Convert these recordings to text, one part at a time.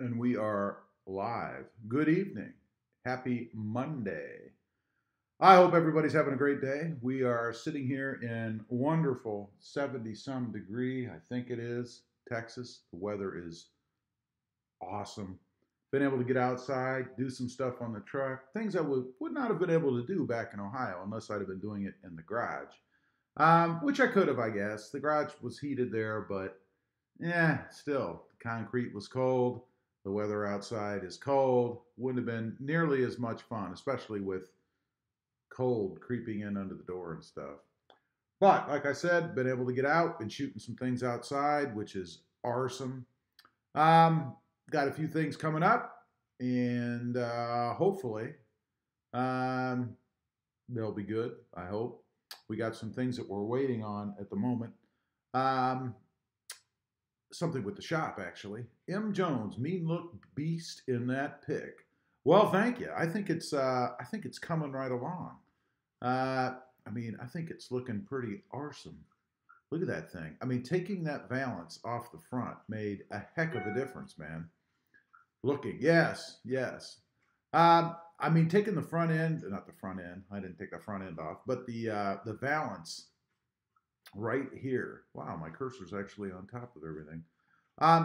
And we are live. Good evening. Happy Monday. I hope everybody's having a great day. We are sitting here in wonderful 70 some degree, I think it is, Texas. The weather is awesome. Been able to get outside, do some stuff on the truck, things I would not have been able to do back in Ohio unless I'd have been doing it in the garage, which I could have, I guess. The garage was heated there, but yeah, still, the concrete was cold. The weather outside is cold. Wouldn't have been nearly as much fun, especially with cold creeping in under the door and stuff. But like I said, been able to get out, been shooting some things outside, which is awesome. Um, got a few things coming up, and hopefully um, they'll be good. I hope. We got some things that we're waiting on at the moment. Um, Something with the shop actually. M. Jones, mean look beast in that pic. Well, thank you. I think it's coming right along. I think it's looking pretty awesome. Look at that thing. I mean, taking that valance off the front made a heck of a difference, man. Looking, yes, yes. Taking the front end, not the front end. I didn't take the front end off, but the valance right here. Wow, my cursor's actually on top of everything.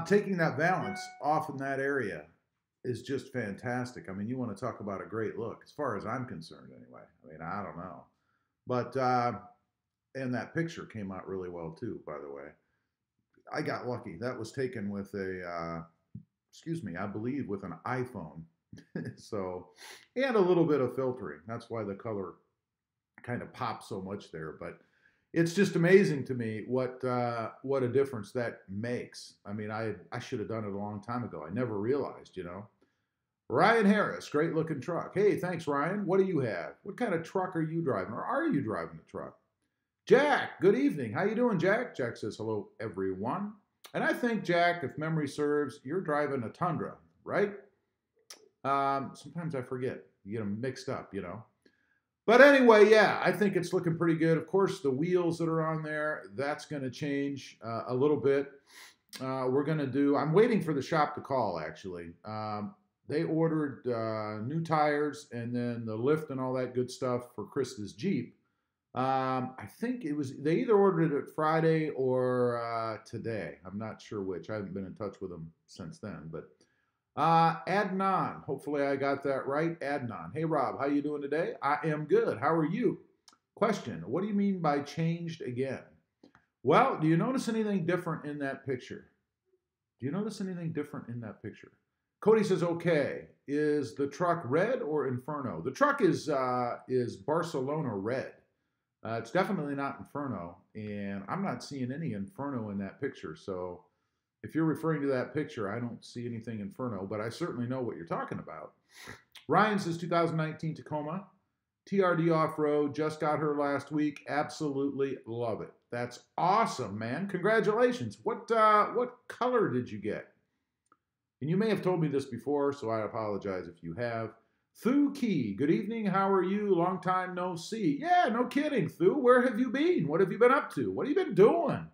Taking that balance off in that area is just fantastic. I mean, you want to talk about a great look, as far as I'm concerned, anyway. I mean, I don't know. But, and that picture came out really well, too, by the way. I got lucky. That was taken with I believe with an iPhone. So, and a little bit of filtering. That's why the color kind of pops so much there. But it's just amazing to me what a difference that makes. I mean, I should have done it a long time ago. I never realized, you know. Ryan Harris, great looking truck. Hey, thanks, Ryan. What do you have? What kind of truck are you driving, or are you driving a truck? Jack, good evening. How you doing, Jack? Jack says hello, everyone. And I think, Jack, if memory serves, you're driving a Tundra, right? Sometimes I forget. You get them mixed up, you know. But anyway, yeah, I think it's looking pretty good. Of course, the wheels that are on there, that's going to change a little bit. We're going to do, I'm waiting for the shop to call, actually. They ordered new tires and then the lift and all that good stuff for Krista's Jeep. I think they either ordered it Friday or today. I'm not sure which. I haven't been in touch with them since then, but Adnan, hopefully I got that right. Adnan, hey Rob, how you doing today? I am good. How are you? Question, what do you mean by changed again? Well, do you notice anything different in that picture? Do you notice anything different in that picture? Cody says, okay, is the truck red or Inferno? The truck is Barcelona red. It's definitely not Inferno, and I'm not seeing any Inferno in that picture, so if you're referring to that picture, I don't see anything Inferno, but I certainly know what you're talking about. Ryan says 2019 Tacoma, TRD off-road, just got her last week. Absolutely love it. That's awesome, man. Congratulations. What color did you get? And you may have told me this before, so I apologize if you have. Thu Key, good evening. How are you? Long time no see. Yeah, no kidding, Thu. Where have you been? What have you been up to? What have you been doing?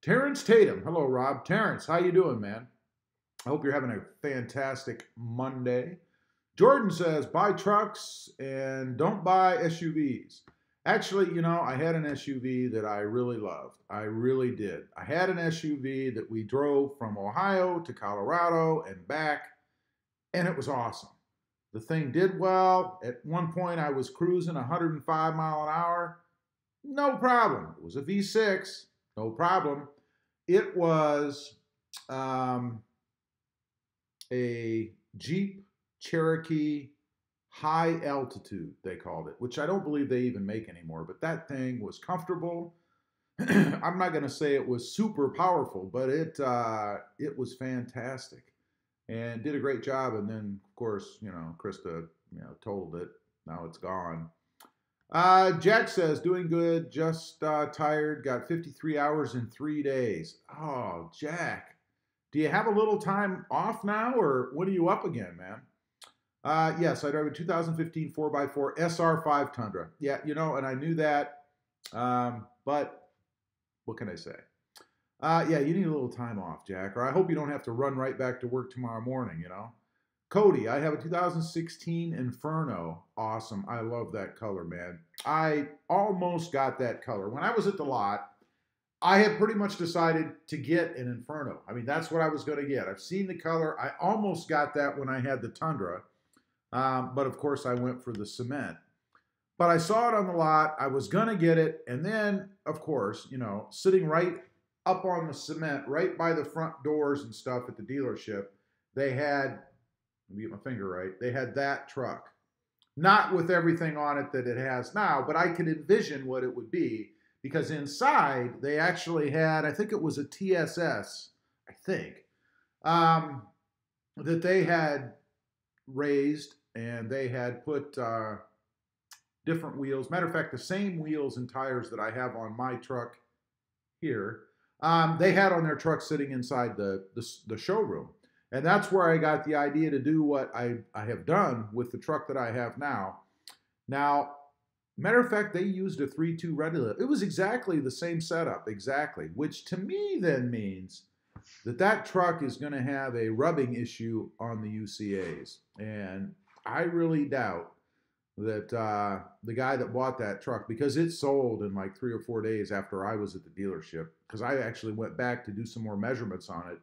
Terrence Tatum. Hello, Rob. Terrence, how you doing, man? I hope you're having a fantastic Monday. Jordan says, buy trucks and don't buy SUVs. Actually, you know, I had an SUV that I really loved. I really did. I had an SUV that we drove from Ohio to Colorado and back, and it was awesome. The thing did well. At one point, I was cruising 105 mile an hour. No problem. It was a V6. No problem. It was a Jeep Cherokee high altitude, they called it, which I don't believe they even make anymore. But that thing was comfortable. I'm not going to say it was super powerful, but it was fantastic and did a great job. And then, of course, you know, Krista, you know, totaled it. Now it's gone. Jack says, doing good, just tired, got 53 hours in 3 days. Oh, Jack, do you have a little time off now, or what are you up again, man? Yes, I drive a 2015 4x4 SR5 Tundra. Yeah, you know, and I knew that, but what can I say? Yeah, you need a little time off, Jack, or I hope you don't have to run right back to work tomorrow morning, you know? Cody, I have a 2016 Inferno. Awesome. I love that color, man. I almost got that color. When I was at the lot, I had pretty much decided to get an Inferno. I mean, that's what I was going to get. I've seen the color. I almost got that when I had the Tundra. But of course, I went for the cement. But I saw it on the lot. I was going to get it. And then, of course, you know, sitting right up on the cement, right by the front doors and stuff at the dealership, they had, let me get my finger right, they had that truck. Not with everything on it that it has now, but I could envision what it would be because inside they actually had, I think it was a TSS, I think, that they had raised and they had put different wheels. Matter of fact, the same wheels and tires that I have on my truck here, they had on their truck sitting inside the showroom. And that's where I got the idea to do what I have done with the truck that I have now. Now, matter of fact, they used a 3.2 ready lift. It was exactly the same setup, exactly, which to me then means that that truck is going to have a rubbing issue on the UCAs. And I really doubt that the guy that bought that truck, because it sold in like 3 or 4 days after I was at the dealership, because I actually went back to do some more measurements on it,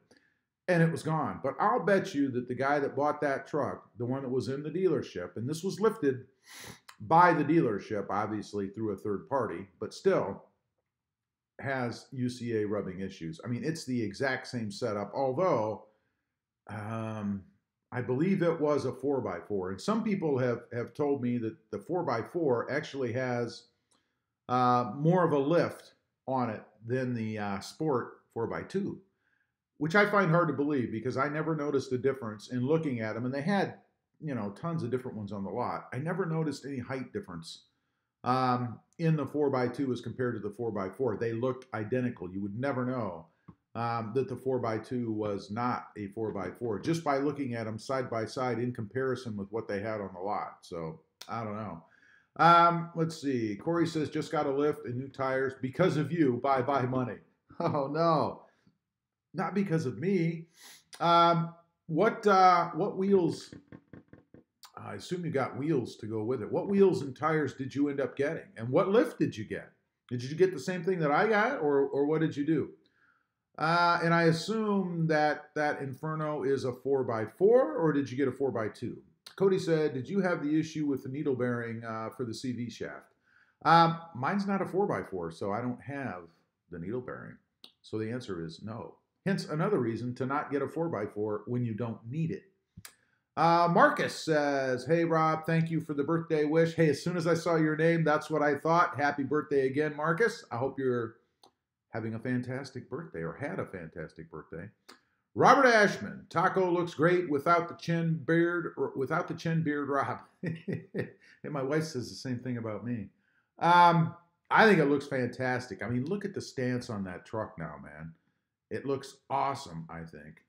and it was gone. But I'll bet you that the guy that bought that truck, the one that was in the dealership, and this was lifted by the dealership, obviously through a third party, but still has UCA rubbing issues. I mean, it's the exact same setup, although I believe it was a 4x4. And some people have told me that the 4x4 actually has more of a lift on it than the Sport 4x2, which I find hard to believe because I never noticed a difference in looking at them. And they had, you know, tons of different ones on the lot. I never noticed any height difference in the 4x2 as compared to the 4x4. They looked identical. You would never know that the 4x2 was not a 4x4 just by looking at them side by side in comparison with what they had on the lot. So I don't know. Let's see. Corey says, just got a lift and new tires because of you. Bye money. Oh no, not because of me. What wheels? I assume you got wheels to go with it. What wheels and tires did you end up getting? And what lift did you get? Did you get the same thing that I got, or what did you do? And I assume that that Inferno is a 4x4, or did you get a 4x2? Cody said, did you have the issue with the needle bearing for the CV shaft? Mine's not a 4x4, so I don't have the needle bearing. So the answer is no. Hence another reason to not get a 4x4 when you don't need it. Marcus says, hey, Rob, thank you for the birthday wish. Hey, as soon as I saw your name, that's what I thought. Happy birthday again, Marcus. I hope you're having a fantastic birthday or had a fantastic birthday. Robert Ashman, Taco looks great without the chin beard, Rob. And my wife says the same thing about me. I think it looks fantastic. I mean, look at the stance on that truck now, man. It looks awesome, I think.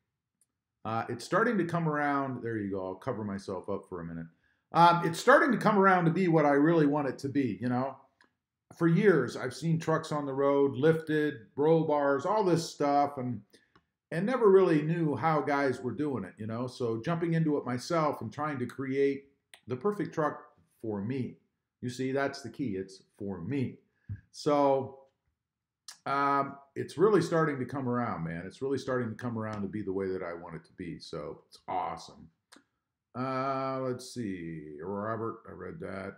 It's starting to come around. There you go. I'll cover myself up for a minute. It's starting to come around to be what I really want it to be, you know. For years, I've seen trucks on the road, lifted, roll bars, all this stuff, and never really knew how guys were doing it, you know. So jumping into it myself and trying to create the perfect truck for me. You see, that's the key. It's for me. So it's really starting to come around, man. It's really starting to come around to be the way that I want it to be. So it's awesome. Let's see. Robert, I read that.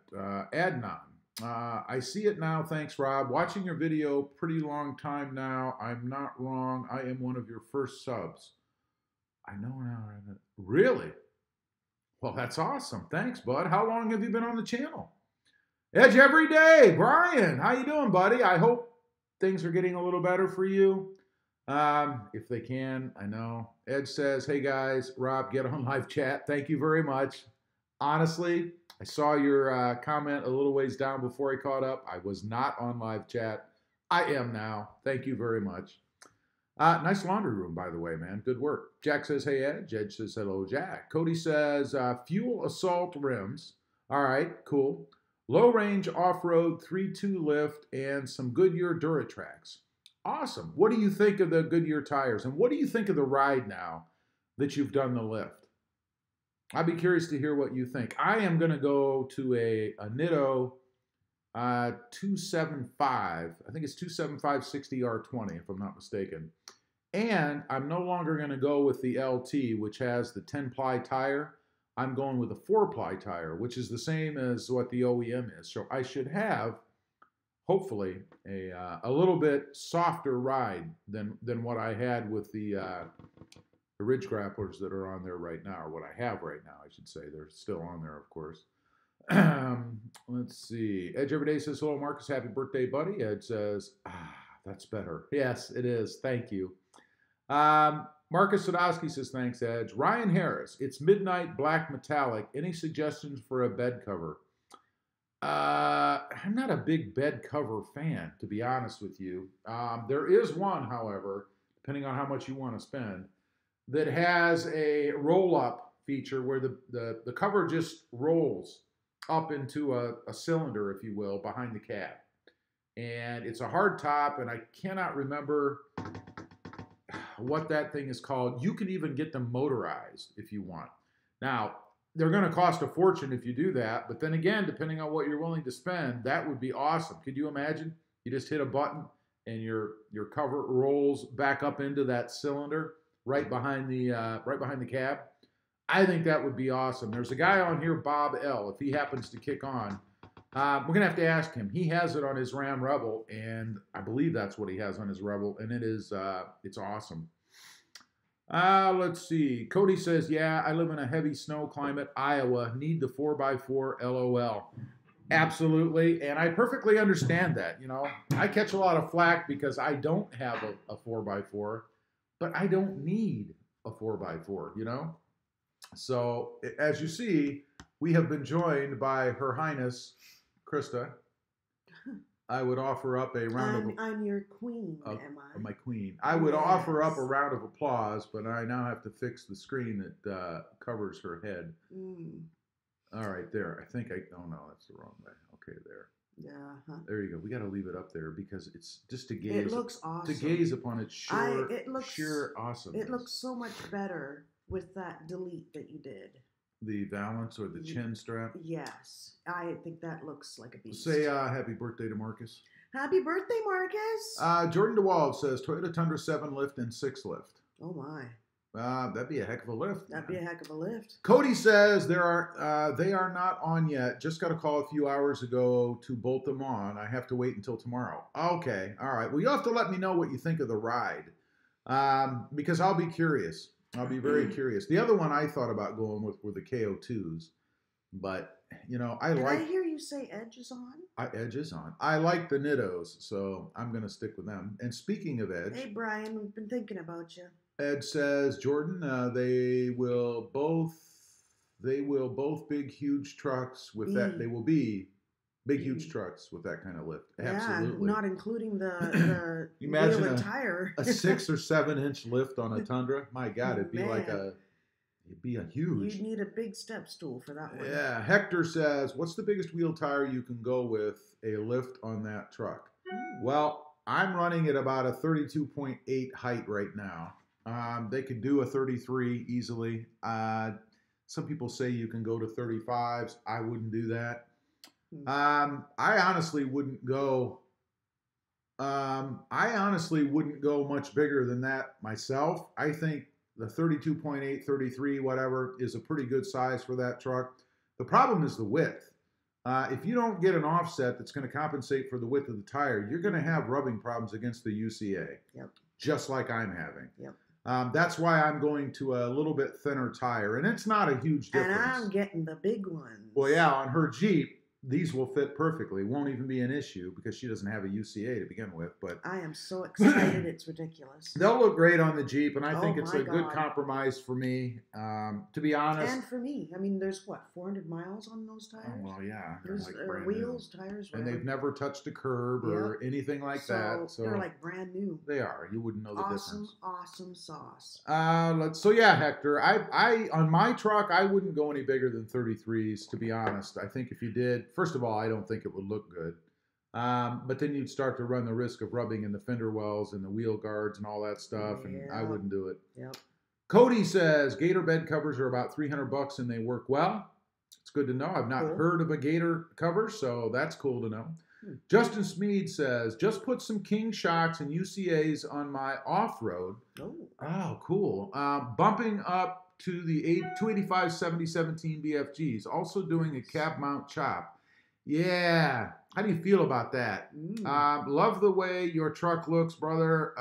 Adnan. I see it now. Thanks, Rob. Watching your video pretty long time now. I'm not wrong. I am one of your first subs. I know now. Really? Well, that's awesome. Thanks, bud. How long have you been on the channel? Edge every day. Brian, how you doing, buddy? I hope things are getting a little better for you. If they can, I know. Ed says, hey, guys, Rob, get on live chat. Thank you very much. Honestly, I saw your comment a little ways down before I caught up. I was not on live chat. I am now. Thank you very much. Nice laundry room, by the way, man. Good work. Jack says, hey, Ed. Jed says, hello, Jack. Cody says, fuel assault rims. All right, cool. Low range off-road 3.2 lift and some Goodyear Duratrax. Awesome. What do you think of the Goodyear tires? And what do you think of the ride now that you've done the lift? I'd be curious to hear what you think. I am going to go to a Nitto 275. I think it's 275 60R20 if I'm not mistaken. And I'm no longer going to go with the LT, which has the 10-ply tire. I'm going with a 4-ply tire, which is the same as what the OEM is. So I should have, hopefully, a little bit softer ride than what I had with the ridge grapplers that are on there right now, or what I have right now, I should say. They're still on there, of course. Let's see. Edge Everyday says, hello, Marcus. Happy birthday, buddy. Ed says, that's better. Yes, it is. Thank you. Marcus Sadowski says, thanks, Edge. Ryan Harris, it's midnight black metallic. Any suggestions for a bed cover? I'm not a big bed cover fan, to be honest with you. There is one, however, depending on how much you want to spend, that has a roll-up feature where the cover just rolls up into a cylinder, if you will, behind the cab. And it's a hard top, and I cannot remember what that thing is called. You can even get them motorized if you want. Now, they're going to cost a fortune if you do that, but then again, depending on what you're willing to spend, that would be awesome. Could you imagine? You just hit a button and your cover rolls back up into that cylinder right behind the cab. I think that would be awesome. There's a guy on here, Bob L. If he happens to kick on, we're going to have to ask him. He has it on his Ram Rebel, and I believe that's what he has on his Rebel, and it's awesome. Let's see. Cody says, yeah, I live in a heavy snow climate, Iowa. Need the 4x4, LOL. Absolutely, and I perfectly understand that. You know, I catch a lot of flack because I don't have a 4x4, but I don't need a 4x4, you know? So, as you see, we have been joined by Her Highness, Krista. I would offer up a round of... I'm your queen, am I? My queen. I would offer up a round of applause, but I now have to fix the screen that covers her head. All right, there. I think oh no, that's the wrong way. Okay, there. Yeah. There you go. We got to leave it up there because it's just to gaze. It looks awesome. To gaze upon its sheer awesomeness. It looks so much better with that delete that you did. The valance or the chin strap? Yes. I think that looks like a beast. Say happy birthday to Marcus. Happy birthday, Marcus. Jordan DeWald says Toyota Tundra 7 lift and 6 lift. Oh, my. That'd be a heck of a lift. That'd be a heck of a lift. Cody says they are not on yet. Just got a call a few hours ago to bolt them on. I have to wait until tomorrow. Okay. All right. Well, you have to let me know what you think of the ride because I'll be curious. I'll be very curious. The other one I thought about going with were the KO2s, but you know Did I hear you say Edge is on? Edge is on. I like the Nittos, so I'm going to stick with them. And speaking of Edge, hey Brian, we've been thinking about you. Ed says Jordan, they will both big huge trucks with that. They will be big huge trucks with that kind of lift. Absolutely. Yeah, not including the imagine wheel and tire. a 6 or 7 inch lift on a Tundra. My God, it'd be it'd be a huge. You'd need a big step stool for that one. Yeah. Hector says, what's the biggest wheel tire you can go with a lift on that truck? Well, I'm running at about a 32.8 height right now. They could do a 33 easily. Some people say you can go to 35s. I wouldn't do that. I honestly wouldn't go. I honestly wouldn't go much bigger than that myself. I think the 32.8, 33, whatever, is a pretty good size for that truck. The problem is the width. If you don't get an offset that's going to compensate for the width of the tire, you're going to have rubbing problems against the UCA. Yep. Just like I'm having. Yep. That's why I'm going to a little bit thinner tire, and it's not a huge difference. And I'm getting the big ones. Well, yeah, on her Jeep, these will fit perfectly. Won't even be an issue because she doesn't have a UCA to begin with. But I am so excited, it's ridiculous. They'll look great on the Jeep, and I think it's a good compromise for me, to be honest. And for me. I mean, there's, 400 miles on those tires? Oh, well, yeah. There's like wheels, tires, whatever. And they've never touched a curb or anything like that. So they're like brand new. They are. You wouldn't know the difference. Awesome sauce. So, yeah, Hector, I on my truck, I wouldn't go any bigger than 33s, to be honest. I think if you did, first of all, I don't think it would look good. But then you'd start to run the risk of rubbing in the fender wells and the wheel guards and all that stuff, and I wouldn't do it. Yep. Cody says Gator bed covers are about $300 and they work well. It's good to know. I've not heard of a Gator cover, so that's cool to know. Justin Smead says, just put some King shocks and UCAs on my off-road. Oh, cool. Bumping up to the 285 7017 BFGs. Also doing a cab mount chop. Yeah. How do you feel about that? Love the way your truck looks, brother.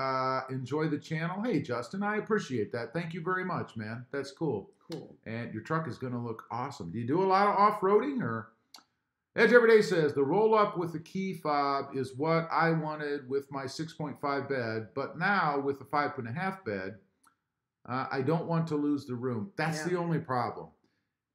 Enjoy the channel. Hey, Justin, I appreciate that. Thank you very much, man. That's cool. Cool. And your truck is going to look awesome. Do you do a lot of off-roading or... Edge Everyday says, the roll-up with the key fob is what I wanted with my 6.5 bed, but now with the 5.5 bed, I don't want to lose the room. That's the only problem.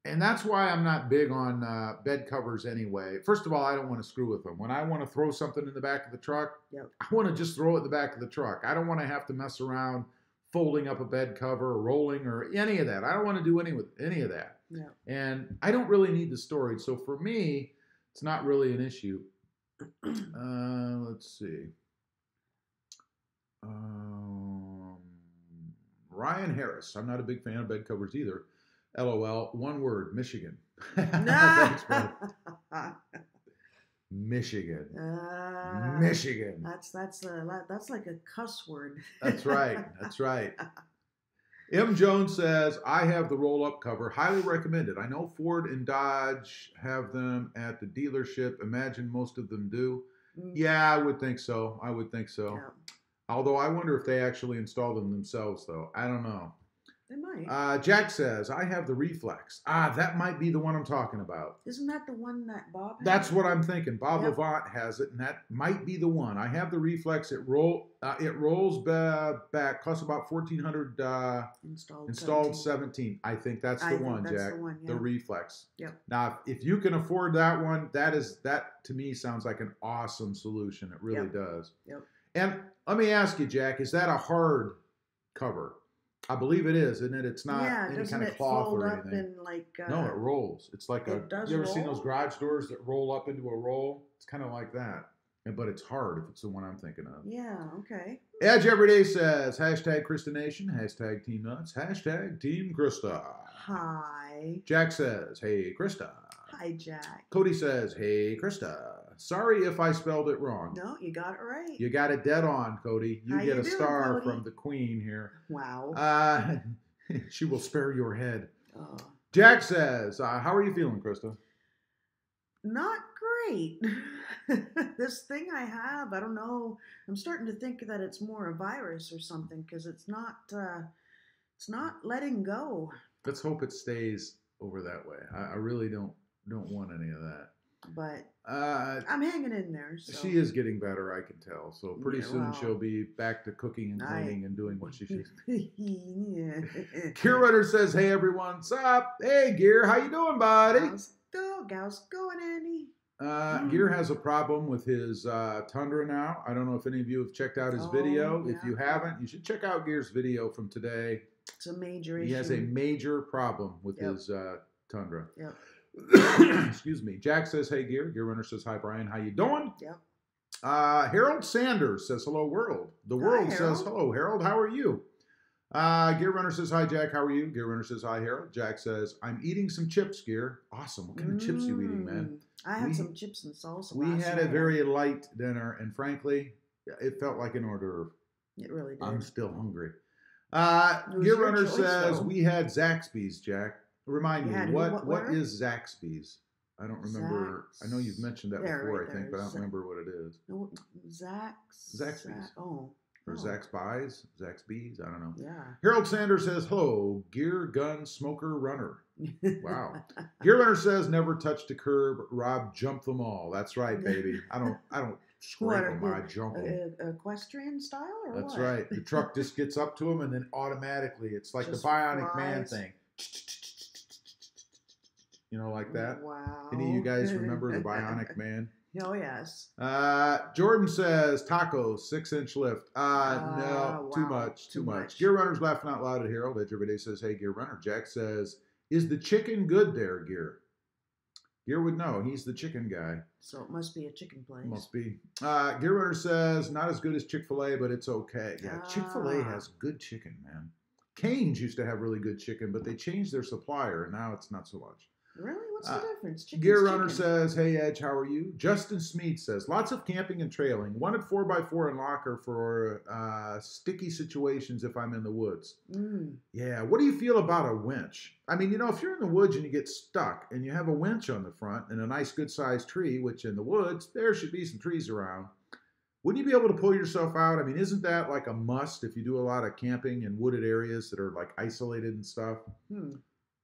And that's why I'm not big on bed covers anyway. First of all, I don't want to screw with them. When I want to throw something in the back of the truck, I want to just throw it in the back of the truck. I don't want to have to mess around folding up a bed cover or rolling or any of that. I don't want to do any of that. Yeah. And I don't really need the storage. So for me, it's not really an issue. Let's see. Ryan Harris. I'm not a big fan of bed covers either. LOL. One word, Michigan. Thanks, bud. Michigan. Michigan. That's like a cuss word. That's right. That's right. M. Jones says, I have the roll-up cover. Highly recommended. I know Ford and Dodge have them at the dealership. Imagine most of them do. Yeah, I would think so. I would think so. Yeah. Although I wonder if they actually install them themselves, though. I don't know. They might. Jack says, I have the Reflex. That might be the one I'm talking about. Isn't that the one that Bob has? That's what I'm thinking. Bob Levant has it, and that might be the one. I have the Reflex. It rolls back, costs about $1,400 installed 17. I think that's the one, Jack. The Reflex. Yep. Now, if you can afford that one, that to me sounds like an awesome solution. It really does. Yep. And let me ask you, Jack, is that a hard cover? I believe it is, isn't it? It's not any kind of cloth or anything. No, it rolls. It's like you ever seen those garage doors that roll up into a roll? It's kind of like that. But it's hard if it's the one I'm thinking of. Yeah, okay. Edge Everyday says, hashtag KristaNation, hashtag Team Nuts, hashtag Team Krista. Hi. Jack says, hey, Krista. Hi, Jack. Cody says, hey, Krista. Sorry if I spelled it wrong. No, you got it right. You got it dead on, Cody. You get a star from the queen here. Wow. She will spare your head. Jack says, how are you feeling, Krista? Not great. This thing I have, I don't know. I'm starting to think that it's more a virus or something because it's not letting go. Let's hope it stays over that way. I really don't want any of that. But I'm hanging in there. So. She is getting better, I can tell. So pretty soon she'll be back to cooking and cleaning and doing what she should. Gear Runner says, hey, everyone. What's up? Hey, Gear. How you doing, buddy? How's going, Andy? Gear has a problem with his Tundra now. I don't know if any of you have checked out his video. Yeah. If you haven't, you should check out Gear's video from today. It's a major issue. He has a major problem with his Tundra. Yep. Excuse me. Jack says, hey, Gear. Gear Runner says, hi, Brian. How you doing? Yep. Harold Sanders says, hello, world. The world says, hello, Harold. How are you? Gear Runner says, hi, Jack. How are you? Gear Runner says, hi, Harold. Jack says, I'm eating some chips, Gear. Awesome. What kind of chips are you eating, man? I had some chips and salsa. We had a very light dinner, and frankly, it felt like an hors d'oeuvre. It really did. I'm still hungry. Gear Runner says, we had Zaxby's, Jack. Remind me, what is Zaxby's? I don't remember. I know you've mentioned that before, I think, but I don't remember what it is. No, Zaxby's. Or Zaxby's? Zaxby's? I don't know. Yeah. Harold Sanders says, hello, Gear Gun Smoker Runner. Wow. Gear Runner says, never touched a curb. Rob jumped them all. That's right, baby. I don't scrape them. I jump them. Equestrian style or That's right. The truck just gets up to them and then automatically, it's like just the Bionic Man thing. You know, like that. Wow. Any of you guys remember the Bionic Man? Oh, yes. Jordan says, tacos, 6-inch lift. No, wow. Too much. Gear Runner's laughing out loud at Harold. Edge Everyday says, hey, Gear Runner. Jack says, is the chicken good there, Gear? Gear would know. He's the chicken guy. So it must be a chicken place. Must be. Gear Runner says, not as good as Chick-fil-A, but it's okay. Yeah, Chick-fil-A has good chicken, man. Cane's used to have really good chicken, but they changed their supplier, and now it's not so much. Really? What's the difference? Chicken's Gear Runner chicken. says, hey, Edge, how are you? Justin Smead says, lots of camping and trailing. Wanted 4x4 and locker for sticky situations if I'm in the woods. Yeah, what do you feel about a winch? I mean, if you're in the woods and you get stuck and you have a winch on the front and a nice good-sized tree, which in the woods, there should be some trees around, wouldn't you be able to pull yourself out? I mean, isn't that like a must if you do a lot of camping in wooded areas that are like isolated and stuff?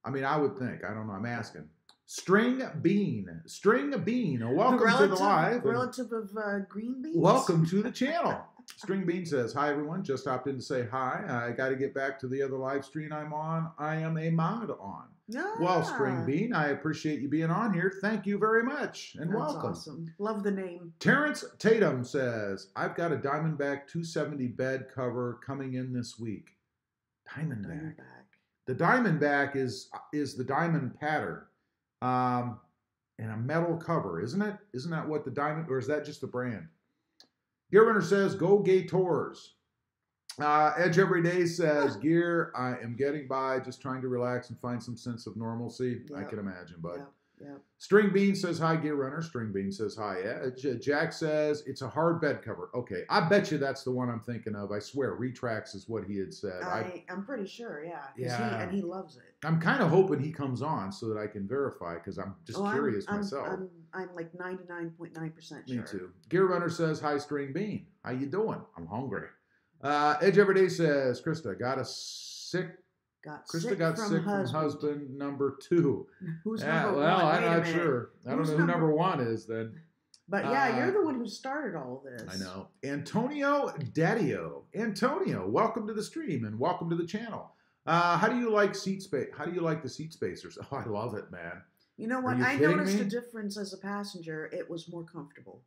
I mean, I would think. I don't know. I'm asking. String Bean, welcome to the live. Relative of green beans? Welcome to the channel. String Bean says, hi, everyone. Just stopped in to say hi. I got to get back to the other live stream I'm on. I am a mod on. Yeah. Well, String Bean, I appreciate you being on here. Thank you very much, and That's welcome. Awesome. Love the name. Terrence Tatum says, I've got a Diamondback 270 bed cover coming in this week. Diamondback. The Diamondback is the diamond pattern, and a metal cover, isn't it? Isn't that what the diamond, or is that just the brand? Gear Runner says, go Gators. Edge Everyday says, Gear, I am getting by, just trying to relax and find some sense of normalcy. Yep. I can imagine, bud. Yep. String Bean says, hi, Gear Runner. String Bean says, hi. Jack says, it's a hard bed cover. Okay, I bet you that's the one I'm thinking of. I swear, Retrax is what he had said. I'm pretty sure, yeah. And he loves it. I'm kind of hoping he comes on so that I can verify, because I'm just curious myself. I'm like 99.9% sure. Me too. Gear Runner says, hi, String Bean. How you doing? I'm hungry. Edge Everyday says, Krista got sick from husband number 2. Who's number 1? Well, I'm not sure. I don't know who number 1 is then. But yeah, you're the one who started all this. I know. Antonio Daddio. Antonio, welcome to the stream and welcome to the channel. How do you like seat space? How do you like the seat spacers? Oh, I love it, man. You know what? I noticed a difference as a passenger. It was more comfortable.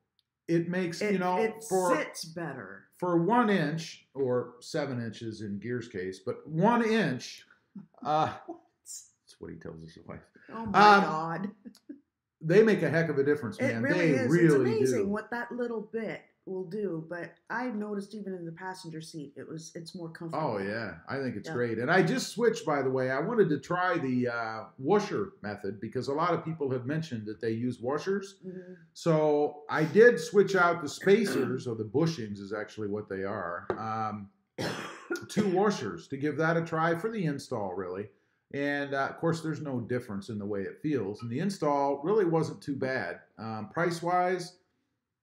It makes, it sits better. For 1 inch, or 7 inches in Gear's case, but 1 inch, that's what he tells his wife. Oh my God. They make a heck of a difference, man. It really is. It's amazing what that little bit will do, but I've noticed even in the passenger seat, it's more comfortable. Oh yeah, I think it's great. And I just switched, by the way. I wanted to try the washer method because a lot of people have mentioned that they use washers. So I did switch out the spacers, or the bushings is actually what they are, to washers to give that a try for the install, really. And of course, there's no difference in the way it feels. And the install really wasn't too bad. Price-wise,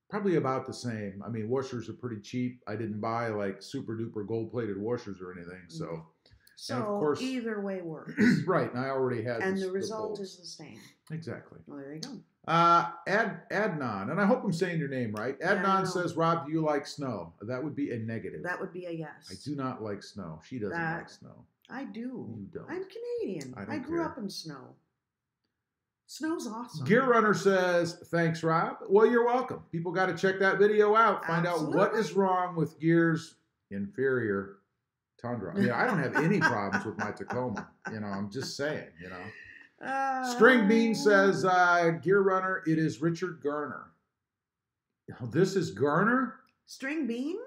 probably about the same. I mean, washers are pretty cheap. I didn't buy like super duper gold-plated washers or anything. So of course, either way works. Right, and I already had. And the result is the same. Exactly. Well, there you go. Adnan, and I hope I'm saying your name right. Adnan says, Rob, do you like snow? That would be a negative. That would be a yes. I do not like snow. She doesn't like snow. I do. You don't. I'm Canadian. I grew up in snow. Snow's awesome. Gear Runner says, thanks, Rob. Well, you're welcome. People got to check that video out. Find out what is wrong with Gear's inferior Tundra. I mean, I don't have any problems with my Tacoma. I'm just saying, String Bean says, Gear Runner, it is Richard Garner. Oh, this is Garner? String Bean?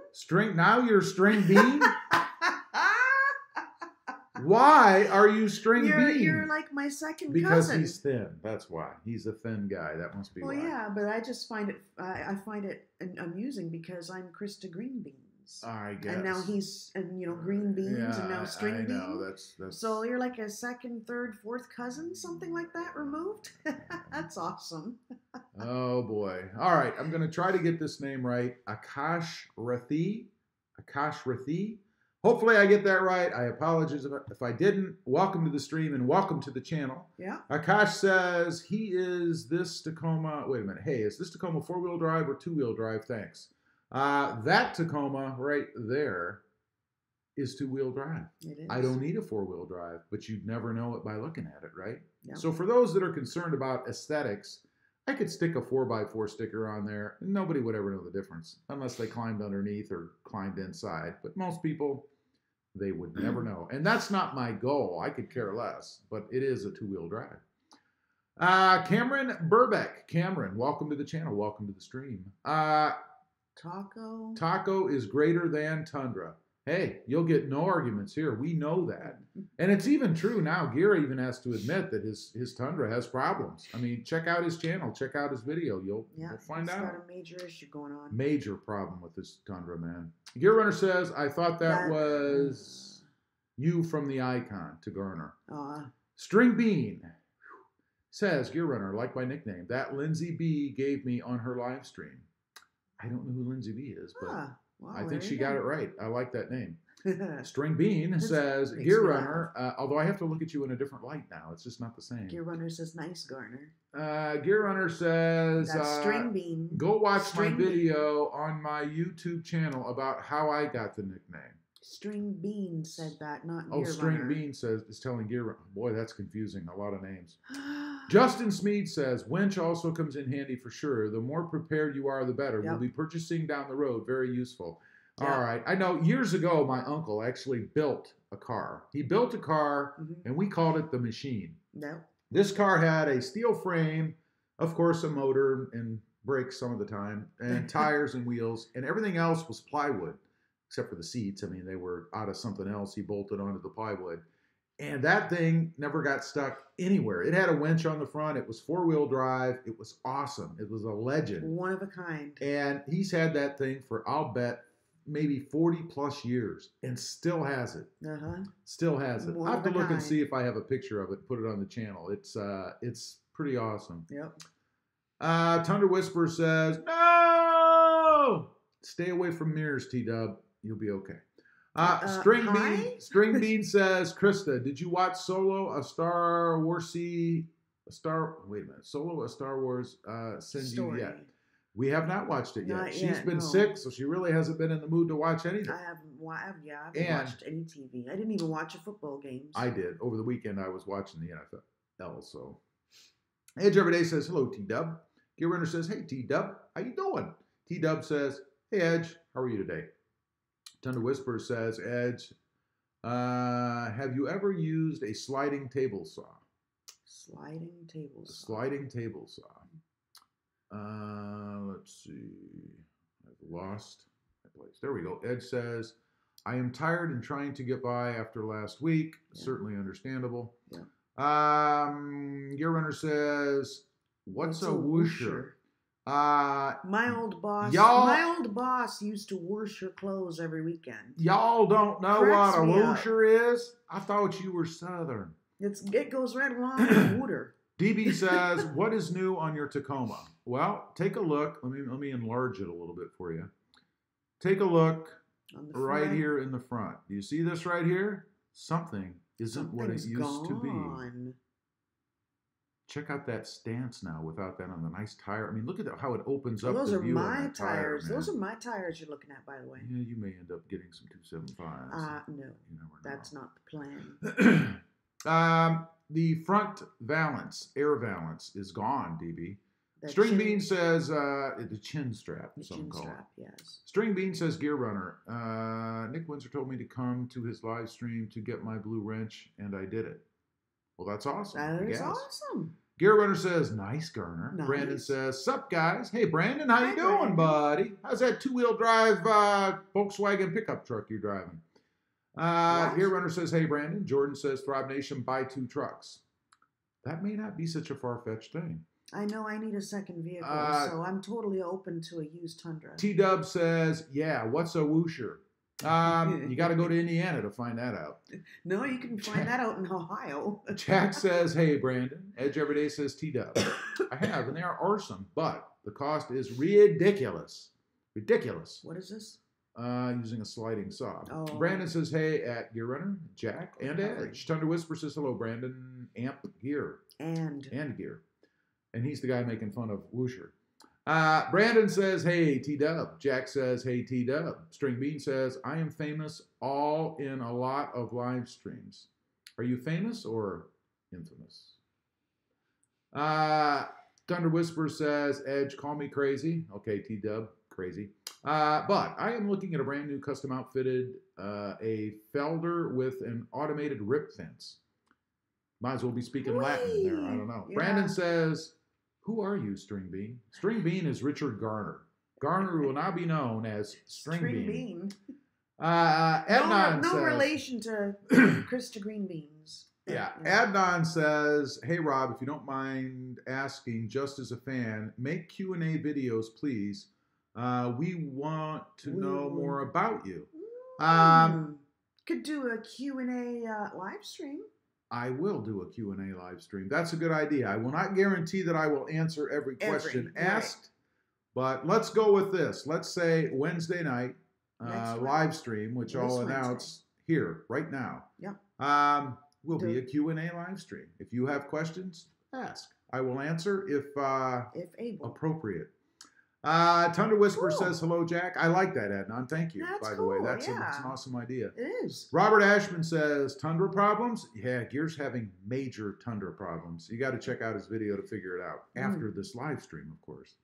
Now you're String Bean? Why are you String Bean? You're like my second cousin. Because he's thin. That's why. He's a thin guy. That must be why. Well, yeah, but I just find it, I find it amusing because I'm Krista Green Beans. I guess. And now he's, Green Beans, and now String Bean. I know, that's... So you're like a second, third, fourth cousin, something like that removed? That's awesome. Oh, boy. All right, I'm going to try to get this name right. Akash Rathi. Hopefully I get that right. I apologize if I didn't. Welcome to the stream and welcome to the channel. Yeah. Akash says he is this Tacoma. Wait a minute. Hey, is this Tacoma 4-wheel drive or 2-wheel drive? Thanks. That Tacoma right there is 2-wheel drive. It is. I don't need a 4-wheel drive, but you'd never know it by looking at it, right? Yeah. So for those that are concerned about aesthetics, I could stick a 4x4 sticker on there and nobody would ever know the difference unless they climbed underneath or climbed inside. But most people, they would never know. And that's not my goal. I could care less, but it is a 2-wheel drive. Cameron Burbeck. Cameron, welcome to the channel. Welcome to the stream. Taco. Taco is greater than Tundra. Hey, you'll get no arguments here. We know that. And it's even true now. Gira even has to admit that his Tundra has problems. I mean, check out his channel. Check out his video. You'll find out. He's got a major issue going on. Major problem with this Tundra, man. Gear Runner says, I thought that was you from the icon to Garner. String Bean says, Gear Runner, like my nickname, that Lindsay B gave me on her live stream. I don't know who Lindsay B is, but well, I think she got it right. I like that name. String Bean says, Gear Runner, although I have to look at you in a different light now. It's just not the same. Gear Runner says, nice, Garner. Gear Runner says, String Bean. Go watch my video on my YouTube channel about how I got the nickname. String Bean said that, not Gear Runner. String Bean is telling Gear Runner. Boy, that's confusing. A lot of names. Justin Smead says, winch also comes in handy for sure. The more prepared you are, the better. We'll be purchasing down the road. Very useful. All right. I know years ago, my uncle actually built a car. He built a car, and we called it the Machine. This car had a steel frame, of course, a motor and brakes some of the time, and tires and wheels, and everything else was plywood, except for the seats. I mean, they were out of something else. He bolted onto the plywood. And that thing never got stuck anywhere. It had a winch on the front. It was four-wheel drive. It was awesome. It was a legend. One of a kind. And he's had that thing for, I'll bet, maybe 40 plus years and still has it. Still has it. I'll have to look and see if I have a picture of it, put it on the channel. It's pretty awesome. Tundra Whisper says, no! Stay away from mirrors, T-Dub. You'll be okay. String Bean says, Krista, did you watch Solo, a Star Wars send Story. you yet? We have not watched it yet. Not She's yet, been no. sick, so she really hasn't been in the mood to watch anything. I haven't watched any TV. I didn't even watch a football game. I did. Over the weekend, I was watching the NFL. So, Edge Everyday says, hello, T-Dub. Gear Runner says, hey, T-Dub, how you doing? T-Dub says, hey, Edge, how are you today? Tundra Whisper says, Edge, have you ever used a sliding table saw? Sliding table saw. Sliding table saw. Let's see. I've lost my place. There we go. Ed says, I am tired and trying to get by after last week. Certainly understandable. Gear Runner says, what's a whoosher? My old boss used to whoosh her clothes every weekend. Y'all don't know what a whoosher is? I thought you were Southern. It goes right along with a wooter. DB says, what is new on your Tacoma? Well, take a look. Let me enlarge it a little bit for you. Take a look right here in the front. Do you see this right here? Something isn't what it used to be. Check out that stance now without that on the nice tire. I mean, look at how it opens up. Those are my tires. Those are my tires you're looking at, by the way. Yeah, you may end up getting some 275s. No, that's not the plan. The front valance, air valance, is gone, DB. String Bean says, the chin strap, some call it. Yes. String Bean says, Gear Runner, Nick Windsor told me to come to his live stream to get my blue wrench, and I did it. Well, that's awesome. That is awesome. Gear Runner says, nice, Garner. Nice. Brandon says, sup, guys? Hey, Brandon, how you doing, buddy? How's that two-wheel drive Volkswagen pickup truck you're driving? Gear Runner says, hey, Brandon. Jordan says, ThrobbNation, buy 2 trucks. That may not be such a far-fetched thing. I know I need a second vehicle, so I'm totally open to a used Tundra. T-Dub says, yeah, what's a whoosher? You got to go to Indiana to find that out. No, you can find that out in Ohio. Jack says, hey, Brandon. Edge Everyday says, T-Dub. I have, and they are awesome, but the cost is ridiculous. Ridiculous. What is this? Using a sliding saw. Brandon says, hey, at Gear Runner, Jack, and Edge. Tundra Whisper says, hello, Brandon. Amp Gear. And Gear. And he's the guy making fun of whoosher. Brandon says, hey, T-Dub. Jack says, hey, T-Dub. String Bean says, I am famous all in a lot of live streams. Are you famous or infamous? Thunder Whisper says, Edge, call me crazy. Okay, T-Dub, crazy. But I am looking at a brand new custom outfitted, a Felder with an automated rip fence. Might as well be speaking Latin there. I don't know. Yeah. Brandon says, who are you, String Bean? String Bean is Richard Garner. Garner will now be known as String Bean. Adnan no says, relation to Krista Green Beans. Yeah. Adnan says, hey, Rob, if you don't mind asking, just as a fan, make Q&A videos, please. We want to know more about you. Could do a Q&A live stream. I will do a Q&A live stream. That's a good idea. I will not guarantee that I will answer every question asked, but let's go with this. Let's say Wednesday night live stream, which I'll announce here right now. Yep. Will be a Q&A live stream. If you have questions, ask. I will answer if able. Appropriate. Thunder Whisper says, hello, Jack. I like that, Adnan. Thank you, by the way. That's an awesome idea. It is. Robert Ashman says, Tundra problems? Yeah, Gear's having major Tundra problems. You got to check out his video to figure it out. After this live stream, of course.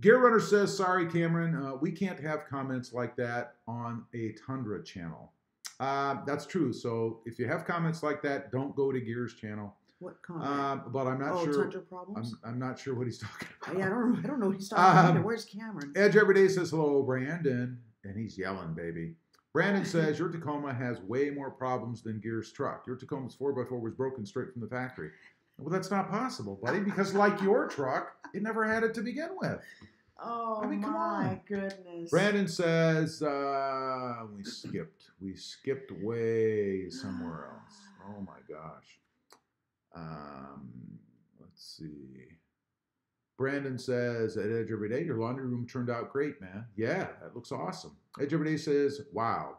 Gear Runner says, sorry, Cameron. We can't have comments like that on a Tundra channel. That's true. So if you have comments like that, don't go to Gear's channel. What comment? But I'm not sure. Tundra problems? I'm not sure what he's talking about. Yeah, I don't know what he's talking about. Where's Cameron? Edge Everyday says, hello, Brandon. And he's yelling, baby. Brandon says, your Tacoma has way more problems than Gear's truck. Your Tacoma's 4x4 was broken straight from the factory. Well, that's not possible, buddy, because like your truck, it never had it to begin with. Oh, I mean, come on. Goodness. Brandon says, we skipped way somewhere else. Oh, my gosh. Let's see. Brandon says, at Edge Everyday, your laundry room turned out great, man. Yeah, that looks awesome. Edge Everyday says, wow.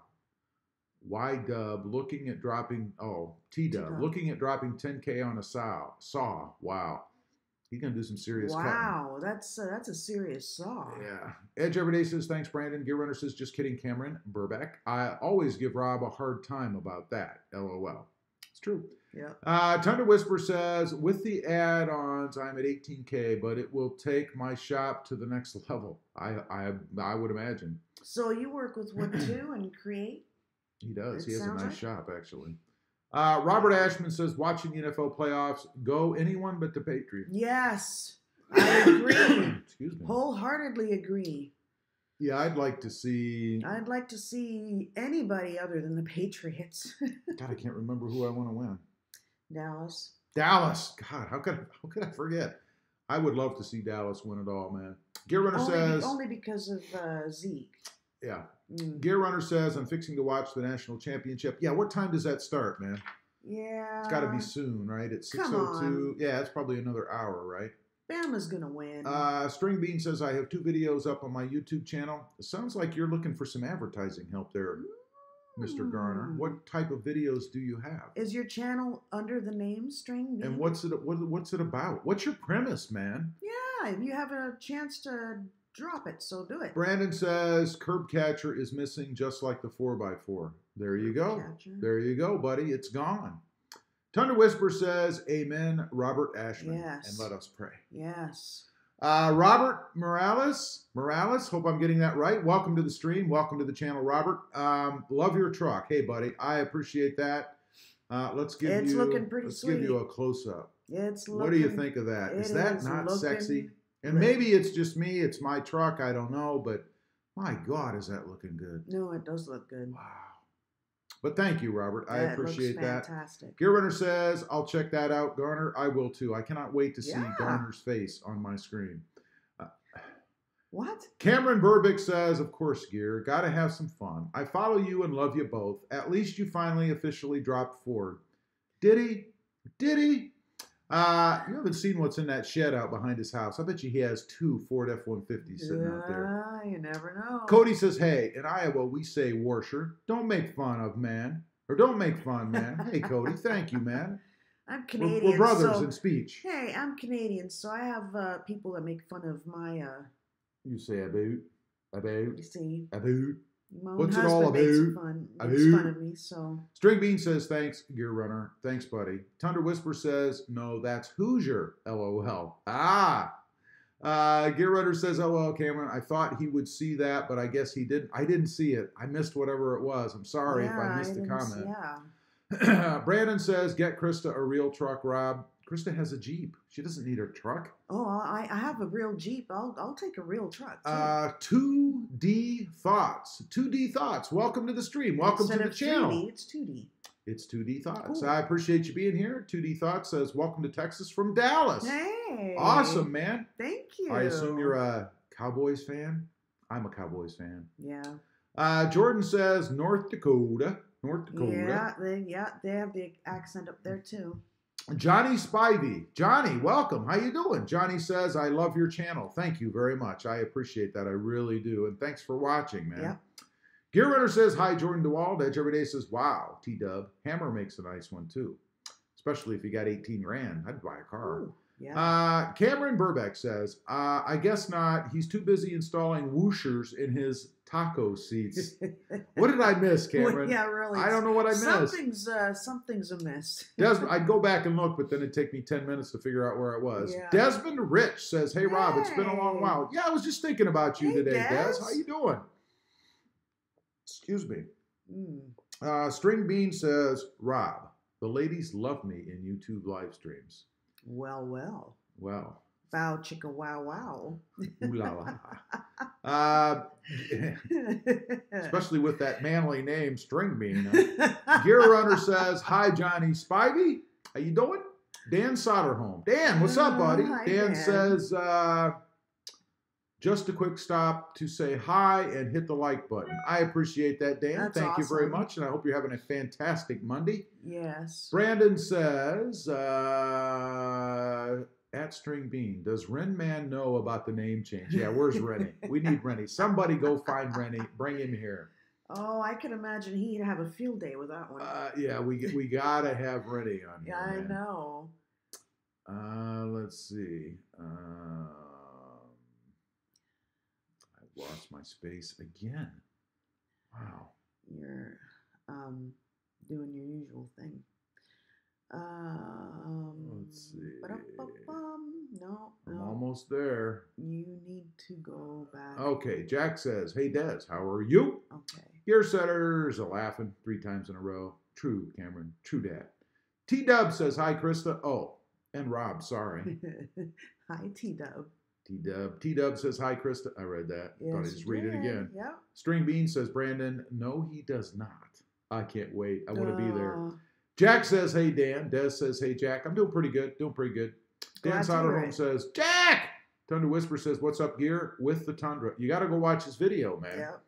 Y-Dub looking at dropping, T-Dub looking at dropping 10K on a saw. Wow. He's going to do some serious cutting. Wow, that's a serious saw. Yeah. Edge Everyday says, thanks, Brandon. Gear Runner says, just kidding, Cameron. Burbeck. I always give Rob a hard time about that. LOL. It's true. Yeah. Thunder Whisper says, with the add-ons, I'm at 18K, but it will take my shop to the next level. I would imagine. So you work with wood too and create? He does. He has a nice shop, actually. Robert Ashman says, watching the NFL playoffs, go anyone but the Patriots. Yes, I agree. Excuse me. Wholeheartedly agree. Yeah, I'd like to see anybody other than the Patriots. God, I can't remember who I want to win. Dallas. God, how could I forget? I would love to see Dallas win it all, man. Gear Runner says only because of Zeke. Yeah. Gear Runner says, I'm fixing to watch the national championship. Yeah, what time does that start, man? Yeah. It's got to be soon, right? It's 6:02. Yeah, it's probably another hour, right? Bama's going to win. String Bean says, I have 2 videos up on my YouTube channel. It sounds like you're looking for some advertising help there, Mr. Garner. What type of videos do you have? Is your channel under the name String Bean? And what's it about? What's your premise, man? Yeah, you have a chance to drop it, so do it. Brandon says, curb catcher is missing just like the 4x4. There you go. There you go, buddy. It's gone. Thunder Whisper says, amen, Robert Ashman. Yes. And let us pray. Yes. Robert Morales, hope I'm getting that right. Welcome to the stream. Welcome to the channel, Robert. Love your truck. Hey, buddy, I appreciate that. Let's give you a close-up. What do you think of that? Is that not sexy? And maybe it's just me. It's my truck. I don't know. But my God, is that looking good? No, it does look good. Wow. But thank you, Robert. I appreciate that. Fantastic. Gear Runner says, I'll check that out. Garner, I will too. I cannot wait to see Garner's face on my screen. What? Cameron Burbick says, of course, Gear, got to have some fun. I follow you and love you both. At least you finally officially dropped Ford. Did he? Did he? You haven't seen what's in that shed out behind his house. I bet you he has 2 Ford F-150s sitting out there. You never know. Cody says, hey, in Iowa, we say warsher. Don't make fun of, man. Or don't make fun, man. Hey, Cody, thank you, man. I'm Canadian. We're brothers in speech. Hey, I'm Canadian, so I have people that make fun of my... You say about. You see. About. My own What's it husband all makes about? fun of me, so. String Bean says, thanks, Gear Runner. Thanks, buddy. Thunder Whisper says, no, that's Hoosier, LOL. Gear Runner says, LOL, Cameron. I thought he would see that, but I guess he didn't. I didn't see it. I missed whatever it was. I'm sorry if I missed the comment. Brandon says, get Krista a real truck, Rob. Krista has a Jeep. She doesn't need her truck. Oh, I have a real Jeep. I'll take a real truck too. 2D Thoughts. 2D Thoughts. Welcome to the stream. Welcome Instead to the of channel. 3D, it's 2D. It's 2D Thoughts. Cool. I appreciate you being here. 2D Thoughts says, welcome to Texas from Dallas. Hey. Awesome, man. Thank you. I assume you're a Cowboys fan? I'm a Cowboys fan. Yeah. Jordan says, North Dakota. North Dakota. Yeah, they have the accent up there too. Johnny Spivey. Johnny, welcome. How you doing? Johnny says, I love your channel. Thank you very much. I appreciate that. I really do. And thanks for watching, man. Yep. Gear Runner says, hi, Jordan DeWald. Edge Every Day says, wow, T-Dub. Hammer makes a nice one, too. Especially if you got 18 grand. I'd buy a car. Ooh, yeah. Cameron Burbeck says, I guess not. He's too busy installing whooshers in his taco seats. What did I miss, Cameron? Well, yeah, really. I don't know what I missed. Something's amiss. I'd go back and look, but then it'd take me 10 minutes to figure out where I was. Yeah. Desmond Rich says, hey, Rob, it's been a long while. Yeah, I was just thinking about you today, Des. How you doing? Excuse me. String Bean says, Rob, the ladies love me in YouTube live streams. Well. Wow, chicka, wow. Ooh la la. Especially with that manly name, String Bean. Gear Runner says, hi, Johnny Spivey. How you doing? Dan Soderholm. Dan, what's up, buddy? Hi, Dan says, just a quick stop to say hi and hit the like button. I appreciate that, Dan. That's Thank you very awesome. much, and I hope you're having a fantastic Monday. Yes. Brandon says, at String Bean, does Ren Man know about the name change? Yeah, where's Rennie? We need Rennie. Somebody go find Rennie. Bring him here. Oh, I can imagine he'd have a field day with that one. Yeah, we gotta have Rennie on here. Yeah, I man. know. Let's see. I lost my space again. Wow. You're doing your usual thing. Let's see. No. I'm almost there. You need to go back. Okay, Jack says, hey, Des, how are you? Okay. Gear Setters are laughing 3 times in a row. True, Cameron. True, Dad. T-Dub says, hi, Krista. Oh, and Rob, sorry. Hi, T-Dub. T-Dub says, hi, Krista. I read that. Yes, Thought I'd just read it again. Yeah. String Bean says, Brandon, no, he does not. I can't wait. I want to be there. Uh, Jack says, hey, Dan. Des says, hey, Jack. I'm doing pretty good. Dan Soderholm says, Jack! Thunder Whisper says, what's up, Gear? With the Tundra. You got to go watch his video, man. Yep.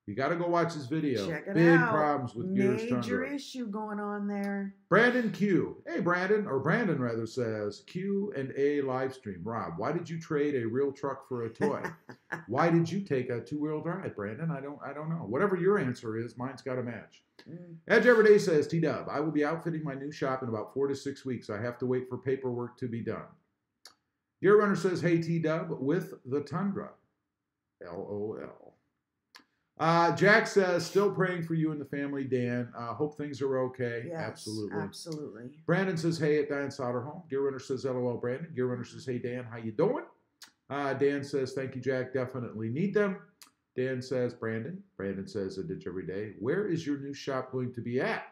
You got to go watch his video. Check it Big out. problems with Gear's Tundra. Major issue going on there. Brandon Q. Hey, Brandon rather, says, Q&A live stream. Rob, why did you trade a real truck for a toy? Why did you take a 2-wheel drive, Brandon? I don't know. Whatever your answer is, mine's got to match. Edge Everyday says, T-Dub, I will be outfitting my new shop in about 4 to 6 weeks. I have to wait for paperwork to be done. Gear Runner says, hey, T-Dub, with the Tundra. LOL. Jack says, still praying for you and the family, Dan. Hope things are okay. Yes, Absolutely. Brandon says, hey, at Dan Soderholm. Gear Runner says, LOL, Brandon. Gear Runner says, hey, Dan, how you doing? Dan says, thank you, Jack. Definitely need them. Dan says, Brandon. Brandon says, a ditch every day. Where is your new shop going to be at?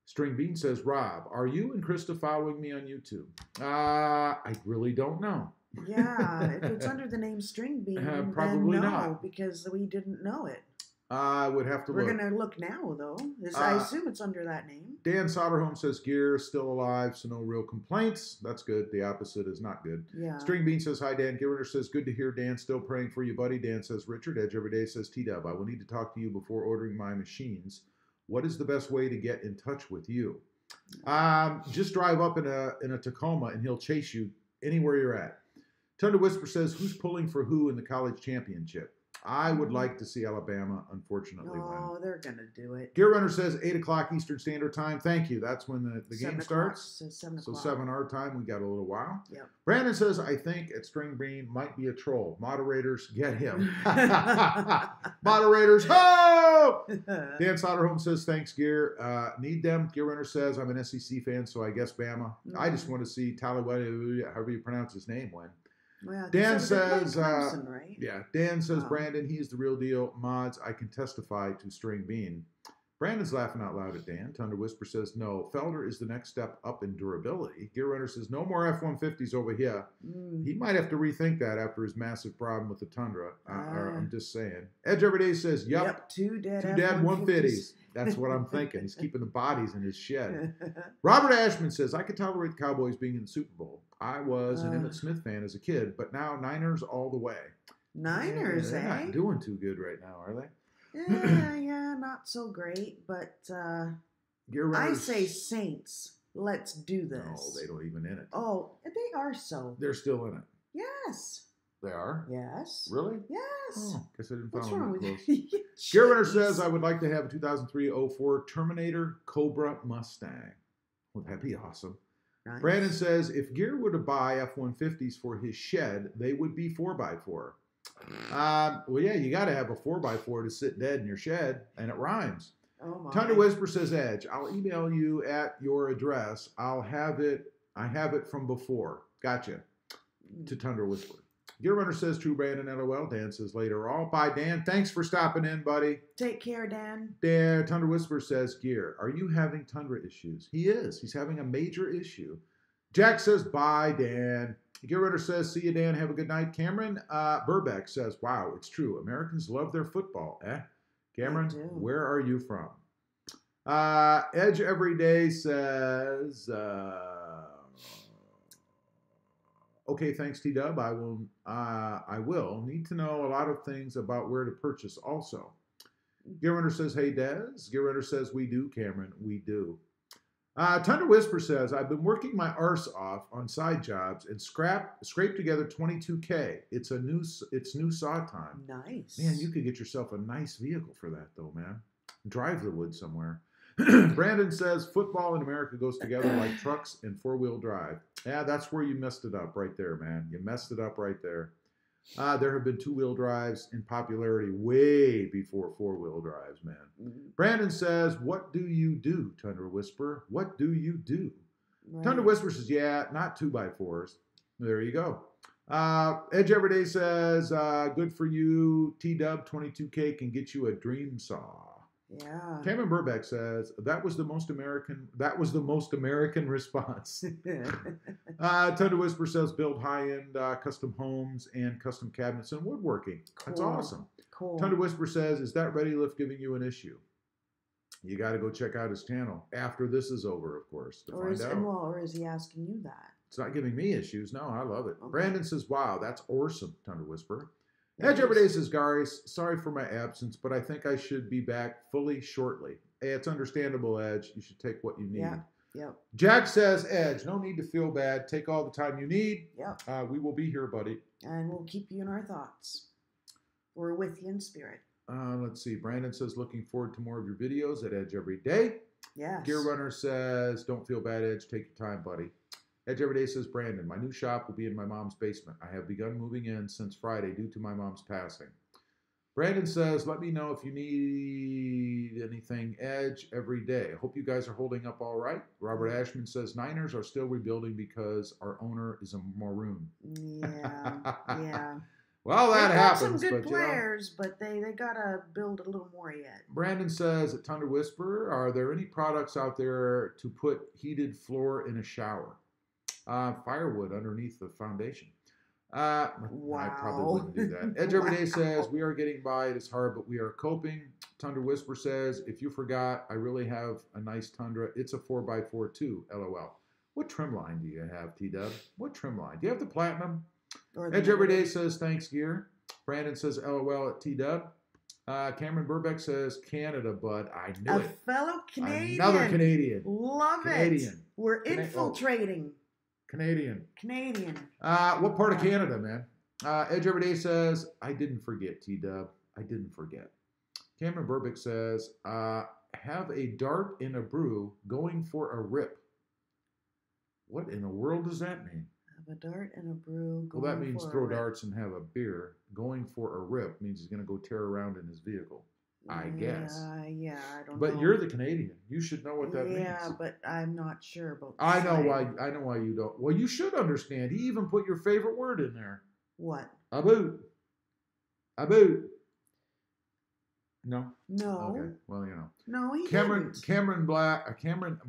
String Bean says, Rob, are you and Krista following me on YouTube? I really don't know. Yeah, if it's under the name String Bean, probably then no, not. Because we didn't know it. I would have to look. We're going to look now, though. I assume it's under that name. Dan Soderholm says, Gear still alive, so no real complaints. That's good. The opposite is not good. Yeah. String Bean says, hi, Dan. Gear Runner says, good to hear Dan. Still praying for you, buddy. Dan says, Richard. Edge Everyday says, T-Dub, I will need to talk to you before ordering my machines. What is the best way to get in touch with you? Just drive up in a Tacoma, and he'll chase you anywhere you're at. Thunder Whisper says, who's pulling for who in the college championship? I would like to see Alabama, unfortunately, win. Oh, they're going to do it. Gear Runner says 8 o'clock Eastern Standard Time. Thank you. That's when the game starts. So 7 o'clock. So 7 our time. We got a little while. Yep. Brandon says, I think at String Bean might be a troll. Moderators, get him. Moderators, ho! Dan Soderholm says, thanks, Gear. Need them. Gear Runner says, I'm an SEC fan, so I guess Bama. I just want to see Talawale, however you pronounce his name, win. Well, Dan says, Clemson, right? yeah, Dan says, Brandon, he's the real deal. Mods, I can testify to String Bean. Brandon's laughing out loud at Dan. Thunder Whisper says, no, Felder is the next step up in durability. Gear Runner says, no more F-150s over here. He might have to rethink that after his massive problem with the Tundra. I'm just saying. Edge Everyday says, yep, two dead 150s. That's what I'm thinking. He's keeping the bodies in his shed. Robert Ashman says, I could tolerate the Cowboys being in the Super Bowl. I was an Emmitt Smith fan as a kid, but now Niners all the way. Niners, they're not doing too good right now, are they? Yeah, not so great, but I say Saints. Let's do this. No, they don't even in it. Oh, they are so. They're still in it. Yes. They are? Yes. Really? Yes. Oh, guess I didn't follow What's wrong with you? Gary Runner says, I would like to have a 2003-04 Terminator Cobra Mustang. Would that be awesome? Nice. Brandon says, if Gear were to buy F-150s for his shed, they would be 4x4. Well, yeah, you got to have a 4x4 to sit dead in your shed, and it rhymes. Oh my. Thunder Whisper says, Edge, I'll email you at your address. I have it from before. Gotcha. To Thunder Whisper. Gear Runner says, true Brandon, LOL. Dan says, later all. Bye, Dan. Thanks for stopping in, buddy. Take care, Dan. There, Thunder Whisper says, Gear, are you having Tundra issues? He is. He's having a major issue. Jack says, bye, Dan. Gear Runner says, see you, Dan. Have a good night. Cameron Burbeck says, wow, it's true. Americans love their football. Cameron, where are you from? Edge Everyday says, okay, thanks, T-Dub. I will need to know a lot of things about where to purchase also. Gear Runner says, hey, Dez. Gear Runner says, we do, Cameron. We do. Thunder Whisper says, I've been working my arse off on side jobs and scraped together $22K. It's new saw time. Nice. Man, you could get yourself a nice vehicle for that, though, man. Drive the wood somewhere. Brandon says, football in America goes together like trucks and four-wheel drive. Yeah, that's where you messed it up right there, man. You messed it up right there. There have been two-wheel drives in popularity way before four-wheel drives, man. Brandon says, what do you do, Thunder Whisper? What do you do? Right. Thunder Whisper says, yeah, not 2x4s. There you go. Edge Everyday says, good for you. T-Dub 22K can get you a dream saw. Yeah. Cameron Burbeck says, that was the most American response. Thunder Whisper says, build high-end custom homes and custom cabinets and woodworking. Cool. That's awesome. Cool. Thunder Whisper says, is that Ready Lift giving you an issue? You got to go check out his channel after this is over, of course, to find out. Or is he asking you that? It's not giving me issues. No, I love it. Okay. Brandon says, wow, that's awesome, Thunder Whisper. Edge Everyday says, Gary, sorry for my absence, but I think I should be back fully shortly. Hey, it's understandable, Edge. You should take what you need. Yeah. Yep. Jack says, Edge, no need to feel bad. Take all the time you need. Yep. We will be here, buddy. And we'll keep you in our thoughts. We're with you in spirit. Let's see. Brandon says, looking forward to more of your videos at Edge Every Day. Yes. Gear Runner says, don't feel bad, Edge. Take your time, buddy. Edge Everyday says, Brandon, my new shop will be in my mom's basement. I have begun moving in since Friday due to my mom's passing. Brandon says, let me know if you need anything, Edge Everyday. I hope you guys are holding up all right. Robert Ashman says, Niners are still rebuilding because our owner is a maroon. Yeah, yeah. Well, that happens. Some good players, but they got to build a little more yet. Brandon says, at Thunder Whisper, are there any products out there to put heated floor in a shower? Firewood underneath the foundation. Wow. I probably wouldn't do that. Edge Everyday says, we are getting by. It is hard, but we are coping. Thunder Whisper says, if you forgot, I really have a nice Tundra. It's a 4x4 too, LOL. What trim line do you have, T-Dub? What trim line? Do you have the platinum? Edge Everyday says, thanks, Gear. Brandon says, LOL at T-Dub. Cameron Burbeck says, Canada, bud. I knew it. A fellow Canadian. Another Canadian. Love Canadian. It. We're infiltrating. Canadian. What part of Canada, man? Edge Everyday says, I didn't forget, T-Dub. I didn't forget. Cameron Burbick says, have a dart in a brew going for a rip. What in the world does that mean? Have a dart in a brew going Well, that means for throw darts and have a beer. Going for a rip means he's going to go tear around in his vehicle. I guess. Yeah, I don't know. But you're the Canadian. You should know what that means. Yeah, but I'm not sure about I know why you don't. Well, you should understand. He even put your favorite word in there. What? About. No. No. Okay. Well, you know. No, he Cameron didn't. Cameron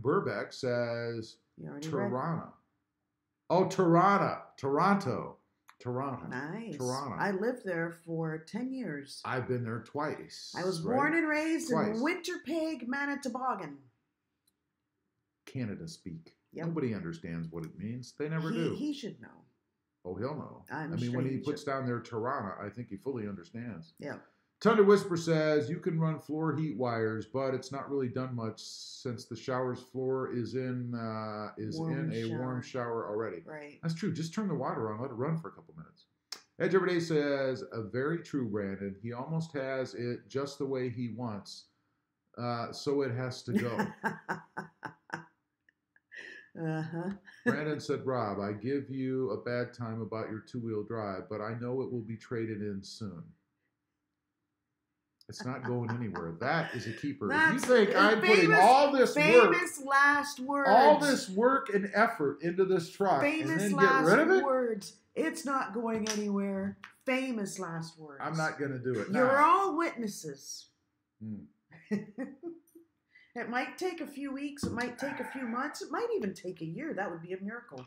Burbeck says You already read. Toronto. Oh, Toronto. Nice. Toronto. I lived there for 10 years. I've been there twice. I was born and raised Twice. in Winterpeg, Manitoba. Canada speak. Yep. Nobody understands what it means. They never do. He should know. Oh, he'll know. I'm I mean, sure when he he puts should. down there Toronto, I think he fully understands. Yeah. Thunder Whisper says you can run floor heat wires, but it's not really done much since the shower's floor is in a warm shower already. Right. That's true. Just turn the water on, let it run for a couple minutes. Edge Everyday says, very true, Brandon. He almost has it just the way he wants, so it has to go. Uh-huh. Brandon said, Rob, I give you a bad time about your two-wheel drive, but I know it will be traded in soon. It's not going anywhere. That is a keeper. If you think I'm putting all this last words. All this work and effort into this truck and then get rid of it? Words. It's not going anywhere. Famous last words. I'm not going to do it now. You're all witnesses. It might take a few weeks. It might take a few months. It might even take a year. That would be a miracle.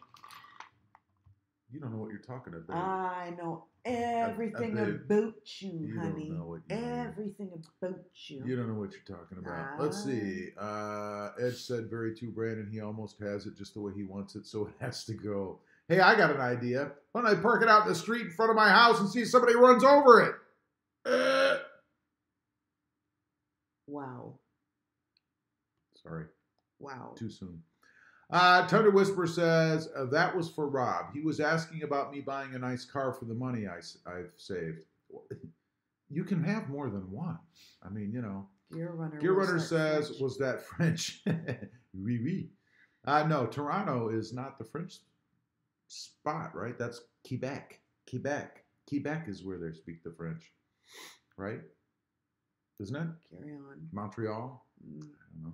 You don't know what you're talking about. I know everything about you, honey. You don't know what you everything about you. You don't know what you're talking about. Let's see. Ed said, very true, Brandon. He almost has it just the way he wants it, so it has to go. Hey, I got an idea. Why don't I park it out in the street in front of my house and see if somebody runs over it? Wow. Sorry. Wow. Too soon. Thunder Whisper says, that was for Rob. He was asking about me buying a nice car for the money I've saved. You can have more than one. I mean, you know. Gear Runner says, French? Was that French? Oui, oui. No, Toronto is not the French spot, right? That's Quebec. Quebec is where they speak the French, right? Isn't it? Carry on. Montreal? I don't know.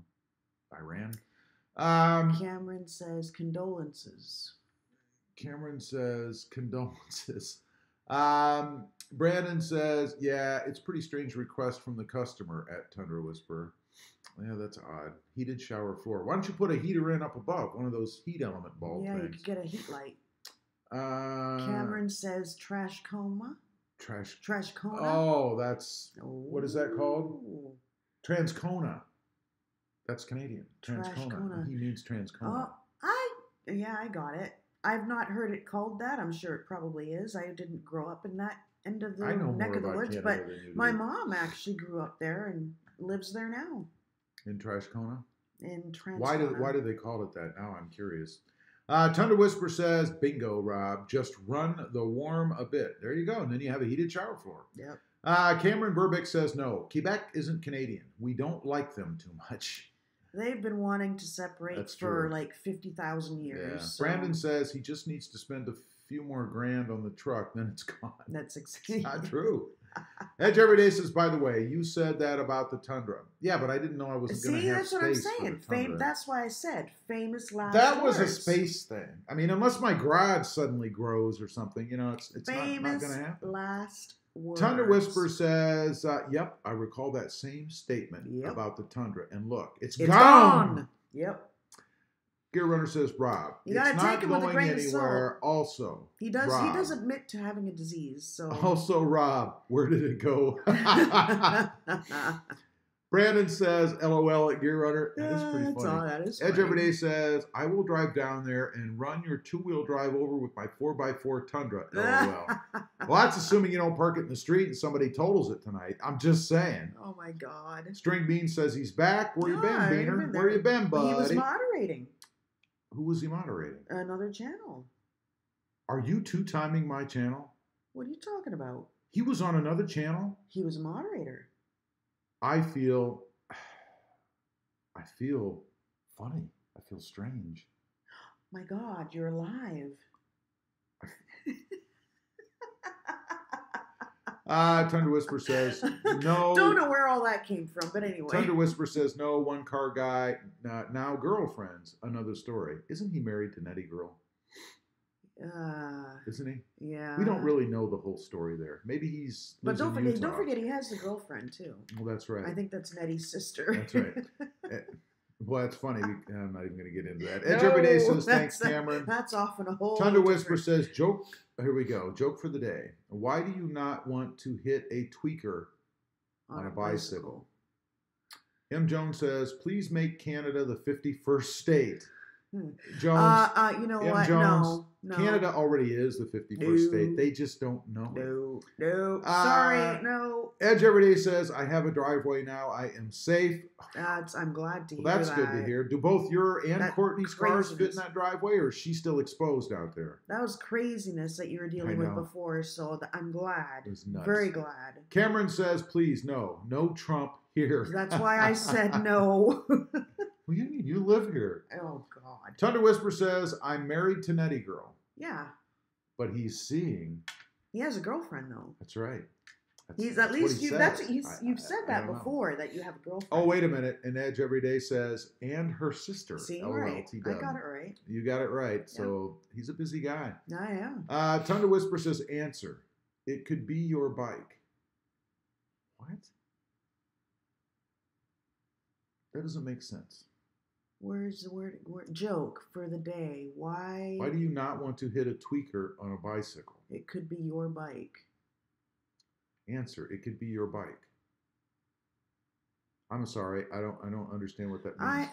Iran? Cameron says condolences. Brandon says, yeah, it's pretty strange request from the customer at Thunder Whisper. Yeah, that's odd. Heated shower floor. Why don't you put a heater in up above? One of those heat element bulb things. Yeah, you could get a heat light. Cameron says trash coma. Trash coma. Oh, that's, what is that called? Transcona. That's Canadian. Transcona. He means Transcona. I got it. I've not heard it called that. I'm sure it probably is. I didn't grow up in that end of the neck of the woods, but my mom actually grew up there and lives there now. In Transcona? In Transcona. Why do they call it that? Now I'm curious. Thunder Whisper says, bingo, Rob. Just run the warm a bit. There you go. And then you have a heated shower floor. Yep. Cameron Burbick says, no, Quebec isn't Canadian. We don't like them too much. They've been wanting to separate for like 50,000 years. Yeah. So. Brandon says he just needs to spend a few more grand on the truck, then it's gone. That's exactly not true. Edge Everyday says, by the way, you said that about the Tundra. Yeah, but I didn't know I wasn't going to have space. See, that's what I'm saying. That's why I said famous last That words. was a space thing. I mean, unless my garage suddenly grows or something, you know, it's not going to happen. Famous last words. Thunder Whisper says, yep, I recall that same statement about the Tundra. And look, it's gone. Yep. Gear Runner says, Rob, you gotta it's take not him with a going grain anywhere. Of salt. Also, he does. Rob, he does admit to having a disease. So also, Rob, where did it go? Brandon says, LOL at Gear Runner. That is pretty funny. That is Edge Everyday says, I will drive down there and run your two-wheel drive over with my 4x4 Tundra. LOL. Well, that's assuming you don't park it in the street and somebody totals it tonight. I'm just saying. Oh, my God. String Bean says he's back. Where you been, Beaner? Where you been, buddy? He was moderating. Who was he moderating? Another channel. Are you two-timing my channel? What are you talking about? He was on another channel? He was a moderator. I feel funny. I feel strange. My God, you're alive. Thunder Whisper says, no. Don't know where all that came from, but anyway. Thunder Whisper says, no, one car guy, now girlfriends. Another story. Isn't he married to Nettie Girl? Isn't he? Yeah. We don't really know the whole story there. Maybe he's. But don't Utah. forget, he has the girlfriend too. Well, that's right. I think that's Nettie's sister. That's right. Well, that's funny. I'm not even going to get into that. Edge Every Day says, thanks, Cameron. That's often a whole. Thunder Whisper says, joke. Here we go. Joke for the day. Why do you not want to hit a tweaker on a bicycle? M. Jones says, please make Canada the 51st state. Jones, you know M. what? Jones, No. Canada already is the 51st state. They just don't know. No. Sorry, no. Edge Every Day says, I have a driveway now. I am safe. I'm glad to hear That's that. good to hear. Do both your and Courtney's cars fit in that driveway, or is she still exposed out there? That was craziness that you were dealing with before, so I'm glad. It was nuts. Very glad. Cameron says, please, no Trump here. That's why I said no. What do you mean? You live here. Oh, God. Thunder Whisper says, I'm married to Nettie Girl. Yeah. But he's seeing. He has a girlfriend, though. That's right. You've said that before, that you have a girlfriend. Oh, wait a minute. And Edge Every Day says, and her sister. See, right. I got it right. You got it right. Yeah. So he's a busy guy. I am. Thunder Whisper says, answer. It could be your bike. What? That doesn't make sense. Where's the word? Joke for the day. Why do you not want to hit a tweaker on a bicycle? It could be your bike. Answer. It could be your bike. I'm sorry. I don't understand what that means.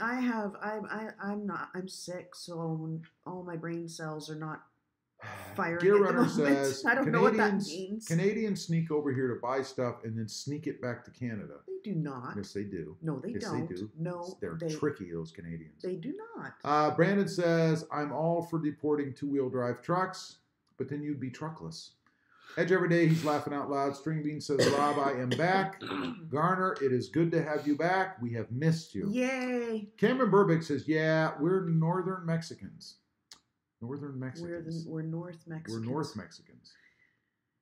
I'm sick, so all my brain cells are not firing. Gear at Runner the moment. says, I don't know what that means. Canadians sneak over here to buy stuff and then sneak it back to Canada. They do not. Yes, they do. No, they don't. Yes, they do. No, they're tricky, those Canadians. They do not. Brandon says, I'm all for deporting two-wheel drive trucks, but then you'd be truckless. Edge Every Day, he's laughing out loud. String Bean says, Rob, I am back. Garner, it is good to have you back. We have missed you. Yay. Cameron Burbick says, yeah, we're Northern Mexicans. Northern Mexicans. We're North Mexicans. We're North Mexicans.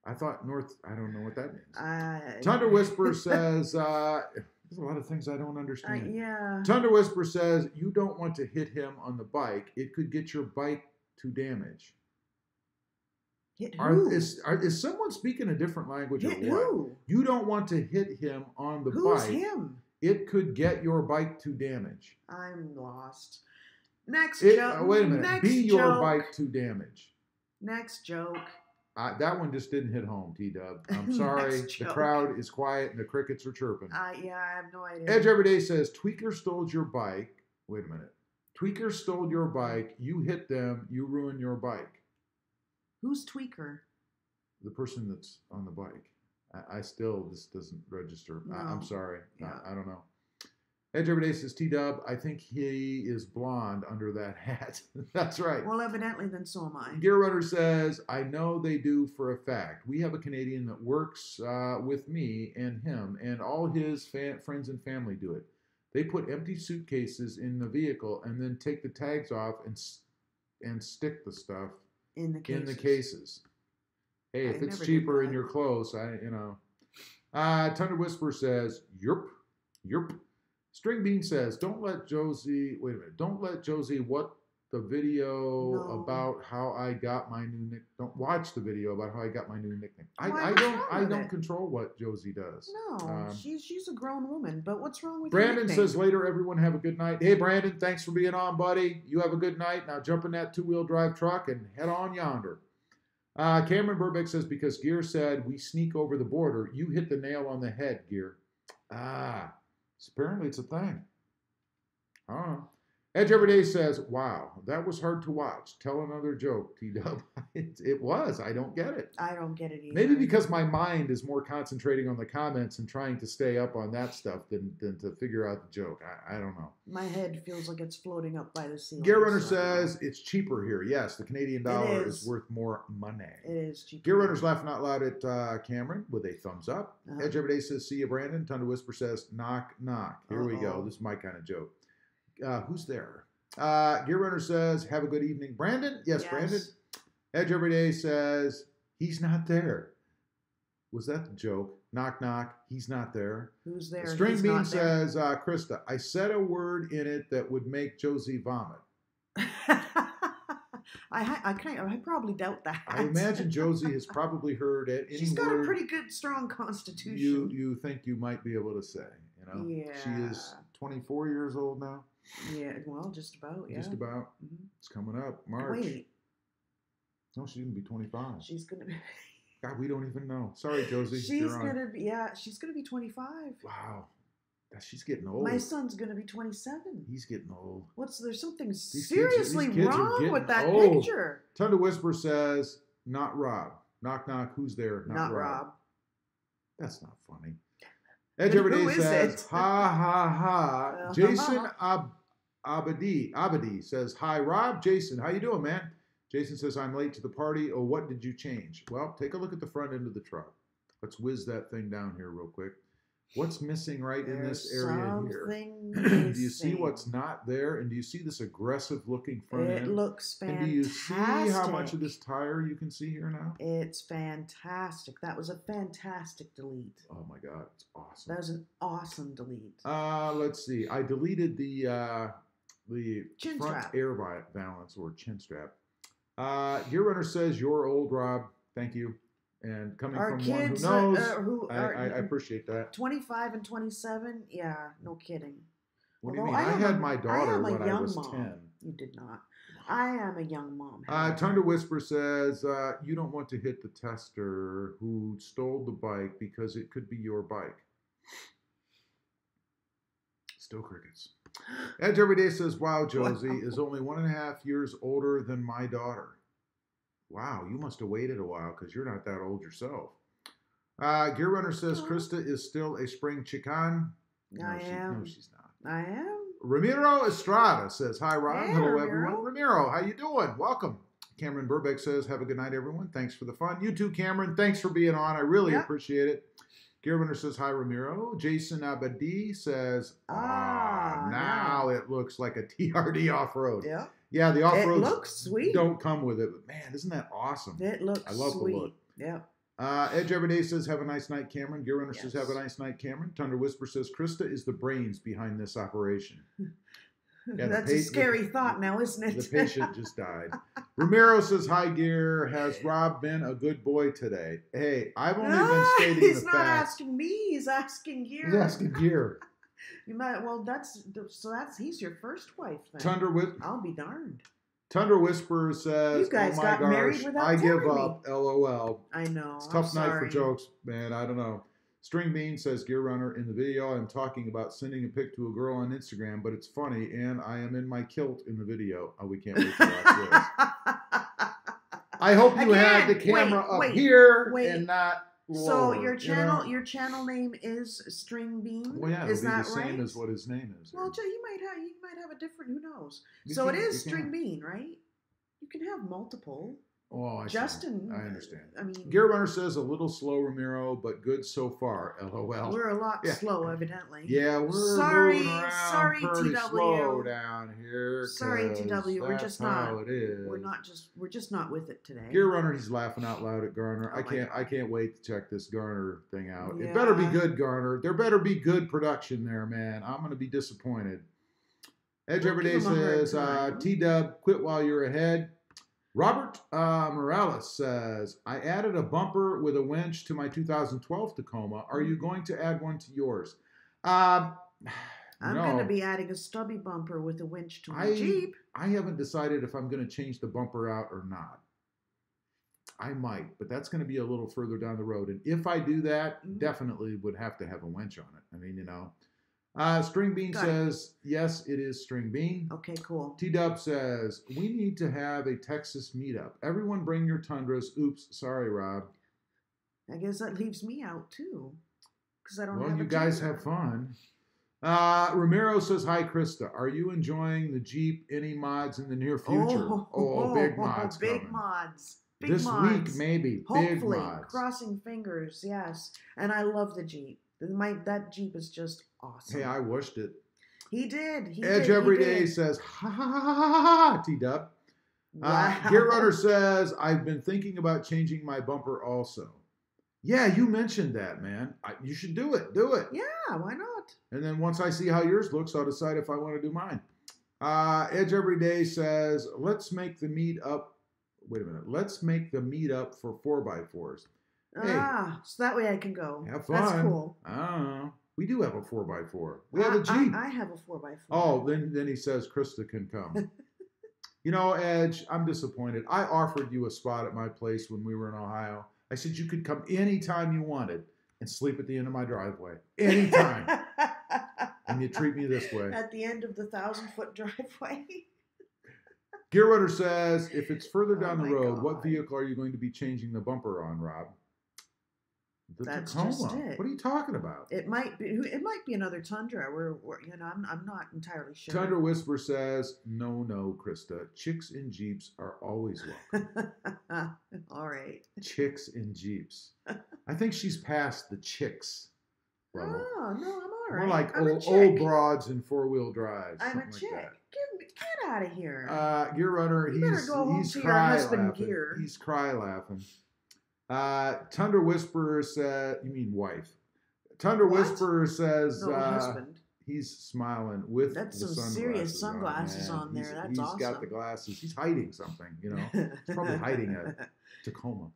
I thought North, I don't know what that means. Thunder Whisper says, there's a lot of things I don't understand. Yeah. Thunder Whisper says, you don't want to hit him on the bike. It could get your bike to damage. Hit who? Is someone speaking a different language hit or what? Who? You don't want to hit him on the Who's bike. Who's him? It could get your bike to damage. I'm lost. Next joke. Wait a minute. Next be your joke. bike to damage. Next joke. That one just didn't hit home, T-Dub. I'm sorry. The crowd is quiet and the crickets are chirping. Yeah, I have no idea. Edge Every Day says, Tweaker stole your bike. Wait a minute. Tweaker stole your bike. You hit them. You ruin your bike. Who's Tweaker? The person that's on the bike. This doesn't register. No. I'm sorry. Yeah. I don't know. Edge Every Day says, T-Dub, I think he is blonde under that hat. That's right. Well, evidently, then so am I. Gear Runner says, I know they do for a fact. We have a Canadian that works with me and him, and all his friends and family do it. They put empty suitcases in the vehicle and then take the tags off and stick the stuff in the cases. Hey, if it's cheaper and you're close, Thunder Whisper says, Yerp. String Bean says, don't let Josie what the video about how I got my new nickname. Don't watch the video about how I got my new nickname. I don't control what Josie does. No, she's a grown woman, but what's wrong with Brandon says, later, everyone have a good night. Hey, Brandon, thanks for being on, buddy. You have a good night. Now jump in that two-wheel drive truck and head on yonder. Cameron Burbeck says, because Gear said we sneak over the border, you hit the nail on the head, Gear. Apparently it's a thing. I don't know. Edge Every Day says, wow, that was hard to watch. Tell another joke, T-Dub. It was. I don't get it. I don't get it either. Maybe because my mind is more concentrating on the comments and trying to stay up on that stuff than to figure out the joke. I don't know. My head feels like it's floating up by the ceiling. Gear Runner says it's cheaper here. Yes, the Canadian dollar is worth more money. It is cheaper. Gear Runner's laughing out loud at Cameron with a thumbs up. Edge Every Day says, see you, Brandon. Thunder Whisper says, knock, knock. Here we go. This is my kind of joke. Who's there? Gear Runner says, have a good evening. Brandon? Yes, Brandon. Edge Every Day says, he's not there. Was that the joke? Knock, knock. He's not there. Who's there? String Bean says, Krista, I said a word in it that would make Josie vomit. I probably doubt that. I imagine Josie has probably heard at any She's got word a pretty good, strong constitution. you think you might be able to say. You know, Yeah. She is 24 years old now. Yeah, well, just about. Yeah. Just about. Mhm. It's coming up March. Wait, No, she's gonna be 25. she's gonna be. God, we don't even know. Sorry, Josie. She's you're on. gonna be. Yeah, she's gonna be 25. Wow, she's getting old. My son's gonna be 27. He's getting old. There's something kids seriously are wrong getting with that old. picture. Thunder Whisper says, "Not Rob." Knock knock. Who's there? Not Rob. That's not funny. Edge Who Everyday is says, it? "Ha ha ha." Jason Abadi says, "Hi Rob, Jason. How you doing, man?" Jason says, "I'm late to the party. Oh, what did you change?" Well, take a look at the front end of the truck. Let's whiz that thing down here real quick. What's missing right in this area here? Do you see what's not there? And do you see this aggressive looking front end? It looks fantastic. And do you see how much of this tire you can see here now? It's fantastic. That was a fantastic delete. Oh my God, it's awesome. That was an awesome delete. Let's see. I deleted the Chin front strap. air balance or chin strap. Gear Runner says, "You're old, Rob." Thank you. And coming Our from kids, one who knows, I appreciate that. 25 and 27, yeah, no kidding. What do you Although mean? I had my I daughter am a when I young was mom. 10. You did not. I am a young mom. Thunder Whisper says, "You don't want to hit the tester who stole the bike because it could be your bike." Still crickets. Edge Everyday says, "Wow, Josie is only 1.5 years older than my daughter." Wow, you must have waited a while because you're not that old yourself. Gear Runner says, "Krista is still a spring chican." I am. No, she's not. I am. Ramiro Estrada says, "Hi, Rob." Hey, Hello, Ramiro. everyone. Ramiro, how you doing? Welcome. Cameron Burbeck says, "Have a good night, everyone. Thanks for the fun." You too, Cameron. Thanks for being on. I really appreciate it. Gear Runner says, "Hi, Ramiro." Jason Abadi says, now it looks like a TRD off-road. Yeah. Yeah, the off-road looks sweet. Don't come with it, but man, isn't that awesome? It looks I love sweet. the look. Yeah. Edge Everyday says, "Have a nice night, Cameron." Gear Runner says, "Have a nice night, Cameron." Thunder Whisper says, "Krista is the brains behind this operation." Yeah, that's a scary thought now, isn't it? The patient just died. Ramiro says, "Hi, Gear. Has Rob been a good boy today?" Hey, I've only been stating the facts. He's not asking me. He's asking Gear. He's asking Gear. You might. Well, he's your first wife then. Thunder Whisper. I'll be darned. Thunder Whisperer says, You guys "Oh my got married gosh, without I give telling me." up. LOL." I know. It's a tough I'm night for sorry. jokes, man. I don't know. String Bean says, "Gear Runner, in the video, I'm talking about sending a pic to a girl on Instagram, but it's funny, and I am in my kilt in the video." Oh, we can't wait to watch this. I hope you had the camera up here and not lower. So your channel name is String Bean. Well, yeah, is it'll be that the right? same as what his name is. Well, you might have a different. Who knows? So it is String Bean, right? You can have multiple. Oh, I Justin. I understand. I mean, Gear Runner says, "A little slow, Ramiro, but good so far." LOL. We're a lot slow, evidently. Yeah, we're moving around pretty slow down here. Sorry, TW. We're just not. How it is. We're just not with it today. Gear Runner, he's laughing out loud at Garner. Oh I can't wait to check this Garner thing out. Yeah. It better be good, Garner. There better be good production there, man. I'm gonna be disappointed. Edge Everyday says, "T-Dub, quit while you're ahead." Robert Morales says, "I added a bumper with a winch to my 2012 Tacoma. Are you going to add one to yours?" I'm going to be adding a stubby bumper with a winch to my Jeep. I haven't decided if I'm going to change the bumper out or not. I might, but that's going to be a little further down the road. And if I do that, definitely would have to have a winch on it. I mean, you know. String Bean says, "Yes, it is String Bean." Okay, cool. T-Dub says, "We need to have a Texas meetup. Everyone bring your Tundras." Oops, sorry, Rob. I guess that leaves me out, too. Because I don't have a Well, you guys Tundra. have fun. Ramiro says, "Hi, Krista. Are you enjoying the Jeep? Any mods in the near future?" Big mods Big coming. mods. Big This mods. week, maybe. Hopefully. Big mods. Crossing fingers, yes. And I love the Jeep. That Jeep is just awesome. Hey, I wished it. He did. Edge Everyday says, "Ha ha ha ha ha ha, T-Dub." Wow. Gear Runner says, "I've been thinking about changing my bumper also." Yeah, you mentioned that, man. You should do it. Do it. Yeah, why not? And then once I see how yours looks, I'll decide if I want to do mine. Edge Everyday says, "Let's make the meet up wait a minute. Let's make the meetup for 4x4s. Hey, so that way I can go. Have fun. That's cool. We do have a 4x4. We have a Jeep. I have a 4x4. Oh, then he says Krista can come. You know, Edge, I'm disappointed. I offered you a spot at my place when we were in Ohio. I said you could come anytime you wanted and sleep at the end of my driveway. Anytime. And you treat me this way. At the end of the 1,000-foot driveway. Gear Runner says, if it's further down the road, God. what vehicle are you going to be changing the bumper on, Rob? The That's Tacoma. just it. What are you talking about? It might be another Tundra. We're I'm not entirely sure. Tundra Whisper says, no, Krista. Chicks in Jeeps are always welcome. All right. Chicks in Jeeps. I think she's past the chicks level. Oh, no, I'm all right. More like I'm old broads in four-wheel drives. I'm a chick. Like Get out of here. Gear Runner, he's cry laughing. Gear. He's cry laughing. Tundra Whisperer said, you mean wife. Tundra Whisperer says husband. He's smiling with That's the some sunglasses serious sunglasses on there. That's awesome. He's got the glasses. He's hiding something, you know. He's probably hiding a Tacoma.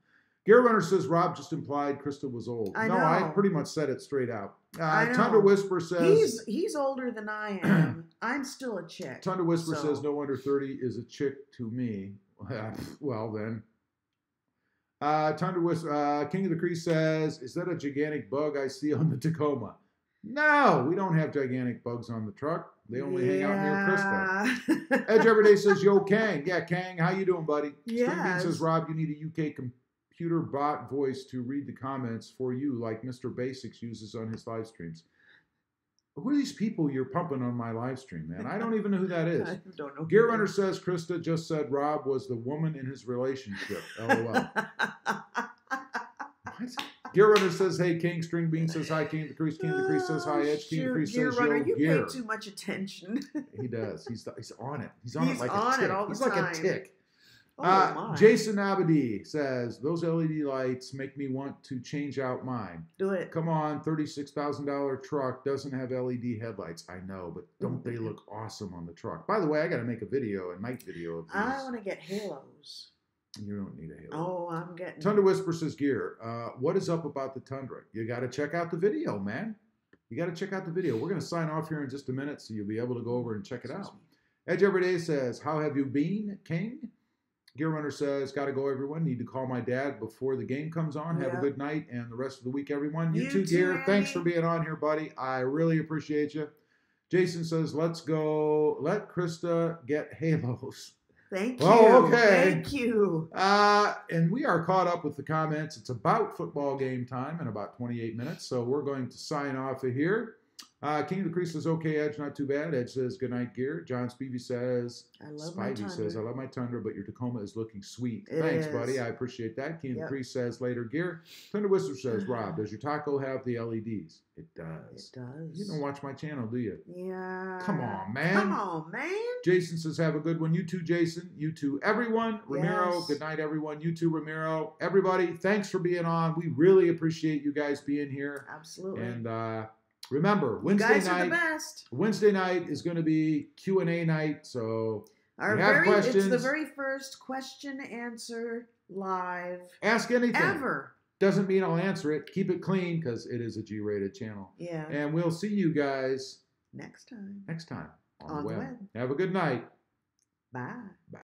Gear Runner says, Rob just implied Krista was old. I pretty much said it straight out. Tundra Whisper says... He's older than I am. I'm still a chick. Tundra Whisper says, no wonder 30 is a chick to me. Well, then. Tundra Whisper, King of the Crease says, is that a gigantic bug I see on the Tacoma? No, we don't have gigantic bugs on the truck. They only hang out near Krista. Edge Everyday says, yo, Kang. Yeah, Kang, how you doing, buddy? Yes. Stringbean says, Rob, you need a UK computer bot voice to read the comments for you like Mr. Basics uses on his live streams. Who are these people you're pumping on my live stream, man? I don't even know who that is. I don't know. Gear Runner says, Krista just said Rob was the woman in his relationship. LOL. What? Gear Runner says, hey, King. Stringbean says, hi, King of the Crease. King of the Crease says, hi, Edge. King of the Crease says, Runner, yo, you Gear. pay too much attention. He does. He's on it. He's on it like a tick. He's time. like a tick. Oh, Jason Abadi says, those LED lights make me want to change out mine. Do it. Come on, $36,000 truck doesn't have LED headlights. I know, but don't they look awesome on the truck? By the way, I got to make a night video of these. I want to get halos. You don't need a halo. Oh, I'm getting... Tundra Whisper says, Gear, what is up about the Tundra? You got to check out the video, man. You got to check out the video. We're going to sign off here in just a minute, so you'll be able to go over and check it out. Edge Everyday says, how have you been, King? Gear Runner says, got to go, everyone. Need to call my dad before the game comes on. Have a good night and the rest of the week, everyone. You too, Gear. Andy. Thanks for being on here, buddy. I really appreciate you. Jason says, let's go. Let Krista get halos. Thank you. Oh, okay. Thank you. And we are caught up with the comments. It's about football game time in about 28 minutes, so we're going to sign off of here. King of the Crease says, okay, Edge, not too bad. Edge says, good night, Gear. John Spivey says, I love my Tundra, but your Tacoma is looking sweet. Thanks, buddy. I appreciate that. King of the Crease says, later, Gear. Thunder Whisper says, Rob, does your taco have the LEDs? It does. It does. You don't watch my channel, do you? Yeah. Come on, man. Come on, man. Jason says, have a good one. You too, Jason. You too, everyone. Ramiro, good night, everyone. You too, Ramiro. Everybody, thanks for being on. We really appreciate you guys being here. Absolutely. And, remember, Wednesday night is going to be Q&A night, so it's the very first question answer live. Ask anything. Ever. Doesn't mean I'll answer it. Keep it clean because it is a G-rated channel. Yeah. And we'll see you guys next time on the web. Have a good night. Bye. Bye.